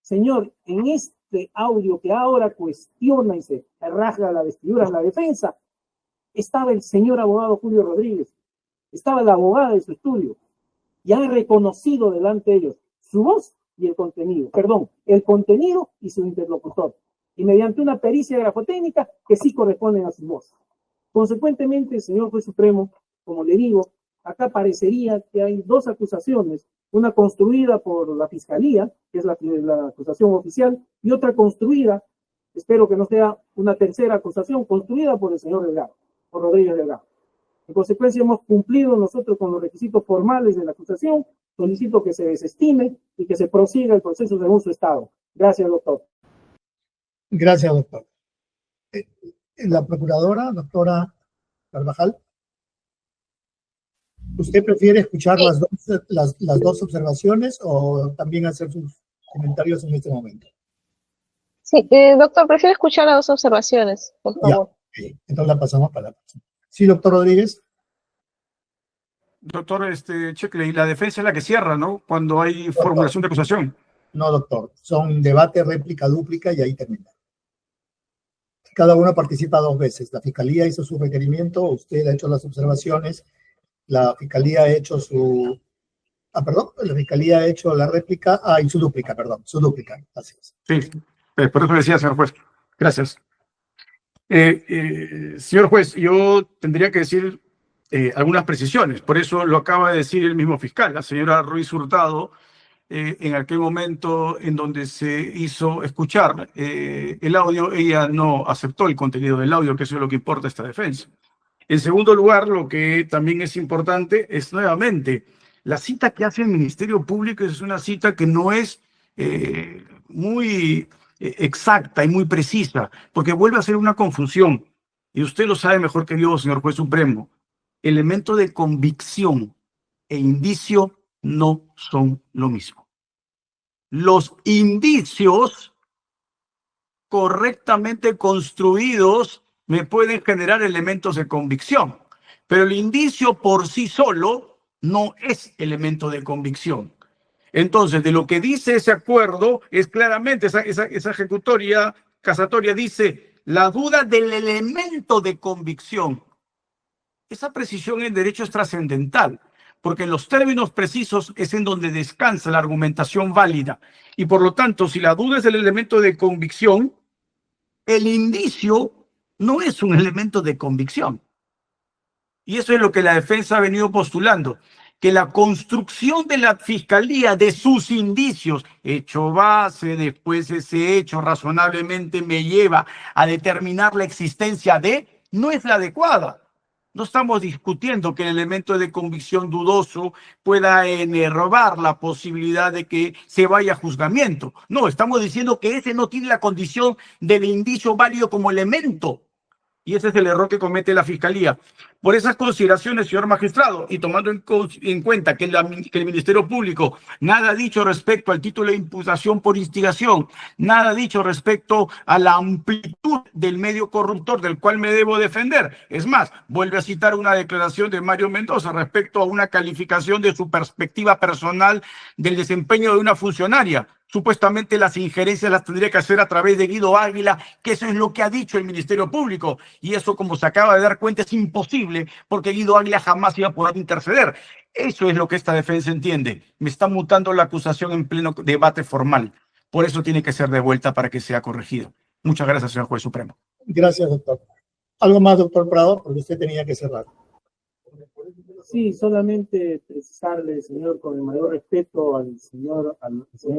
Señor, en este audio que ahora cuestiona y se rasga la vestidura en la defensa, estaba el señor abogado Julio Rodríguez, estaba la abogada de su estudio, y han reconocido delante de ellos su voz y el contenido, el contenido y su interlocutor, y mediante una pericia grafotécnica que sí corresponden a su voz. Consecuentemente, señor juez supremo, como le digo, acá parecería que hay dos acusaciones, una construida por la fiscalía, que es la acusación oficial, y otra construida, espero que no sea una tercera acusación, construida por el señor Delgado, por Rodríguez Delgado. En consecuencia, hemos cumplido nosotros con los requisitos formales de la acusación. Solicito que se desestime y que se prosiga el proceso según su estado. Gracias, doctor. Gracias, doctor. La procuradora, doctora Carvajal, ¿usted prefiere escuchar Sí. las dos observaciones o también hacer sus comentarios en este momento? Sí, doctor, prefiero escuchar las dos observaciones, por favor. Ya, entonces la pasamos para la próxima. Sí, doctor Rodríguez. Doctor Checkley, la defensa es la que cierra, ¿no? Cuando hay formulación de acusación. No, doctor. Son debate, réplica, dúplica y ahí termina. Cada uno participa dos veces. La fiscalía hizo su requerimiento, usted ha hecho las observaciones, la fiscalía ha hecho su... la fiscalía ha hecho la réplica, y su dúplica, así es. Sí, por eso le decía, señor juez. Gracias. Señor juez, yo tendría que decir algunas precisiones, por eso lo acaba de decir el mismo fiscal, la señora Ruiz Hurtado, en aquel momento en donde se hizo escuchar el audio, ella no aceptó el contenido del audio, que eso es lo que importa esta defensa. En segundo lugar, lo que también es importante es nuevamente, la cita que hace el Ministerio Público es una cita que no es muy exacta y muy precisa, porque vuelve a ser una confusión. Y usted lo sabe mejor que yo, señor juez supremo. Elemento de convicción e indicio no son lo mismo. los indicios correctamente construidos me pueden generar elementos de convicción, pero el indicio por sí solo no es elemento de convicción. Entonces, de lo que dice ese acuerdo es claramente, esa ejecutoria casatoria dice, la duda del elemento de convicción. Esa precisión en derecho es trascendental, porque en los términos precisos es en donde descansa la argumentación válida. Y por lo tanto, si la duda es el elemento de convicción, el indicio no es un elemento de convicción. Y eso es lo que la defensa ha venido postulando, que la construcción de la fiscalía de sus indicios, hecho base, después ese hecho razonablemente me lleva a determinar la existencia de, no es la adecuada. No estamos discutiendo que el elemento de convicción dudoso pueda enervar la posibilidad de que se vaya a juzgamiento. No, estamos diciendo que ese no tiene la condición del indicio válido como elemento. Y ese es el error que comete la Fiscalía. Por esas consideraciones, señor magistrado, y tomando en cuenta que el Ministerio Público nada ha dicho respecto al título de imputación por instigación, nada ha dicho respecto a la amplitud del medio corruptor del cual me debo defender. Es más, vuelve a citar una declaración de Mario Mendoza respecto a una calificación de su perspectiva personal del desempeño de una funcionaria. Supuestamente las injerencias las tendría que hacer a través de Guido Águila, que eso es lo que ha dicho el Ministerio Público. Y eso, como se acaba de dar cuenta, es imposible porque Guido Águila jamás iba a poder interceder. Eso es lo que esta defensa entiende. Me está mutando la acusación en pleno debate formal. Por eso tiene que ser devuelta para que sea corregido. Muchas gracias, señor Juez Supremo. Gracias, doctor. ¿Algo más, doctor Prado? Porque usted tenía que cerrar. Sí, solamente precisarle, señor, con el mayor respeto al señor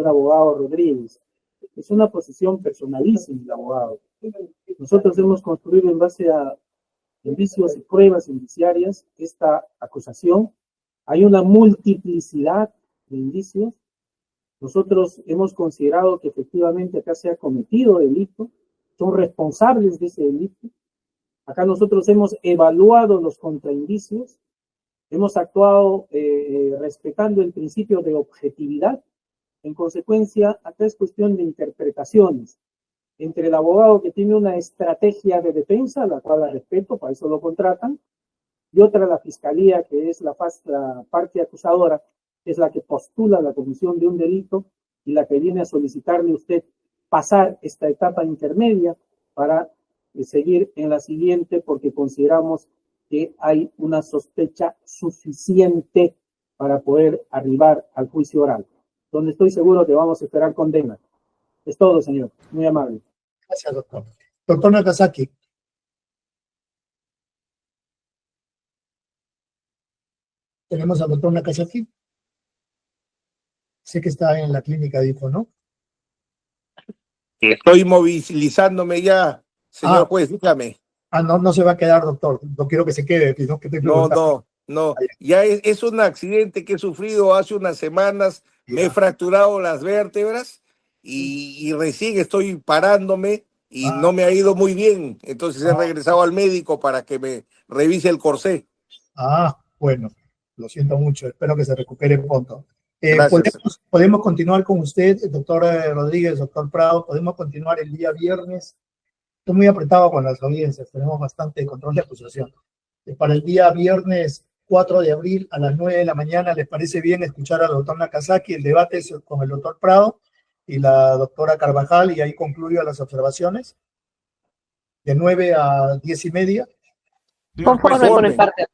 abogado Rodríguez. Es una posición personalísima el abogado. Nosotros hemos construido en base a indicios y pruebas indiciarias esta acusación. Hay una multiplicidad de indicios. Nosotros hemos considerado que efectivamente acá se ha cometido delito, son responsables de ese delito. Acá nosotros hemos evaluado los contraindicios. Hemos actuado respetando el principio de objetividad. En consecuencia, acá es cuestión de interpretaciones entre el abogado que tiene una estrategia de defensa, la cual la respeto, para eso lo contratan, y otra la fiscalía, que es la parte acusadora, que es la que postula la comisión de un delito y la que viene a solicitarle a usted pasar esta etapa intermedia para seguir en la siguiente, porque consideramos que hay una sospecha suficiente para poder arribar al juicio oral, donde estoy seguro que vamos a esperar condena. Es todo, señor. Muy amable. Gracias, doctor. Doctor Nakazaki. ¿Tenemos al doctor Nakazaki? Sé que está en la clínica, dijo, ¿no? Estoy movilizándome ya, señor juez, dígame. No se va a quedar, doctor. No quiero que se quede. Sino que te No. Ya es un accidente que he sufrido hace unas semanas. Ya. Me he fracturado las vértebras y recién estoy parándome y no me ha ido muy bien. Entonces he regresado al médico para que me revise el corsé. Bueno. Lo siento mucho. Espero que se recupere pronto. Gracias. ¿Podemos continuar con usted, doctor Rodríguez, doctor Prado? ¿Podemos continuar el día viernes? Estoy muy apretado con las audiencias, tenemos bastante control de acusación. Para el día viernes 4 de abril a las 9 de la mañana, ¿les parece bien escuchar al doctor Nakazaki? El debate es con el doctor Prado y la doctora Carvajal, y ahí concluyo las observaciones. De 9 a 10:30. Conforme por el parte.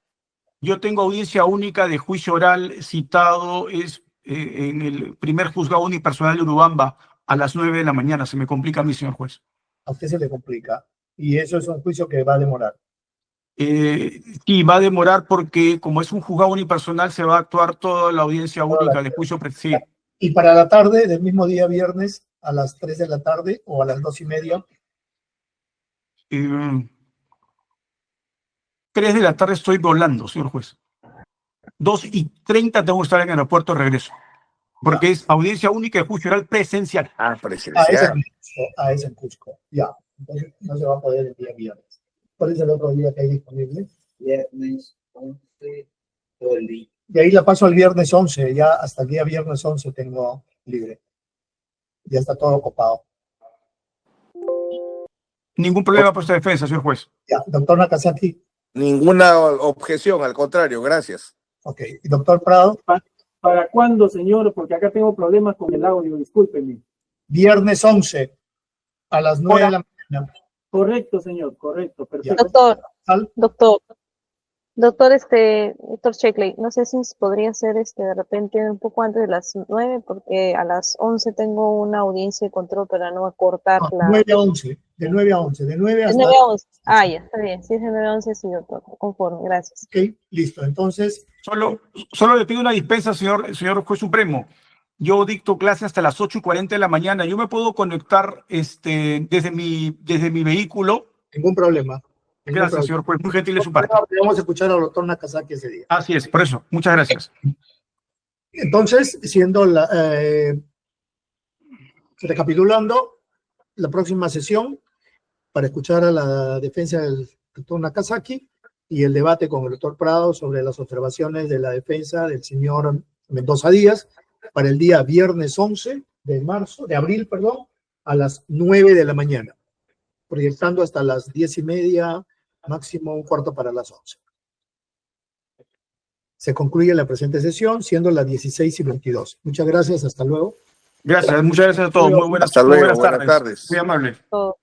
Yo tengo audiencia única de juicio oral citado en el primer juzgado unipersonal de Urubamba a las 9 de la mañana. Se me complica a mí, señor juez. A usted se le complica. Y eso es un juicio que va a demorar. Sí, va a demorar porque como es un juzgado unipersonal se va a actuar toda la audiencia única de juicio. Sí. Y para la tarde del mismo día viernes a las 3 de la tarde o a las 2:30. 3 de la tarde estoy volando, señor juez. 2:30 tengo que estar en el aeropuerto de regreso. Porque es audiencia única de juicio oral presencial. Presencial. Es en Cusco. Ya. Entonces no se va a poder el día viernes. ¿Cuál es el otro día que hay disponible? Viernes 11, todo el día. Y ahí la paso al viernes 11. Ya hasta el día viernes 11 tengo libre. ya está todo copado. Ningún problema por esta defensa, señor juez. Ya, doctor Nakazaki, Ninguna objeción, al contrario, gracias. ok. ¿Y doctor Prado? ¿Para cuándo, señor? Porque acá tengo problemas con el audio, discúlpenme. Viernes 11 a las 9 de la mañana. Correcto, señor, correcto, perfecto. Doctor, ¿Tal? doctor, doctor Sheckley, no sé si podría ser de repente un poco antes de las 9, porque a las 11 tengo una audiencia de control para no acortar No, la... 9 a 11, de 9 a 11, de 9 De hasta... 9 a 11. Ah, ya, está bien. Si es de 9 a 11, sí, doctor. Conforme, gracias. Ok, listo. Entonces, Solo le pido una dispensa, señor juez supremo. Yo dicto clase hasta las 8:40 de la mañana. Yo me puedo conectar desde mi vehículo. ningún problema. Gracias, señor juez. Muy gentil de su parte. Vamos a escuchar al doctor Nakazaki ese día. Así es, por eso. Muchas gracias. Entonces, recapitulando, la próxima sesión para escuchar a la defensa del doctor Nakazaki y el debate con el doctor Prado sobre las observaciones de la defensa del señor Mendoza Díaz para el día viernes 11 de abril, a las 9 de la mañana, proyectando hasta las 10:30, máximo un cuarto para las 11. Se concluye la presente sesión, siendo las 16:22. Muchas gracias, hasta luego. Gracias, muchas gracias a todos. Muy buenas, Hasta luego, muy buenas buenas tardes. Muy amable. Todo.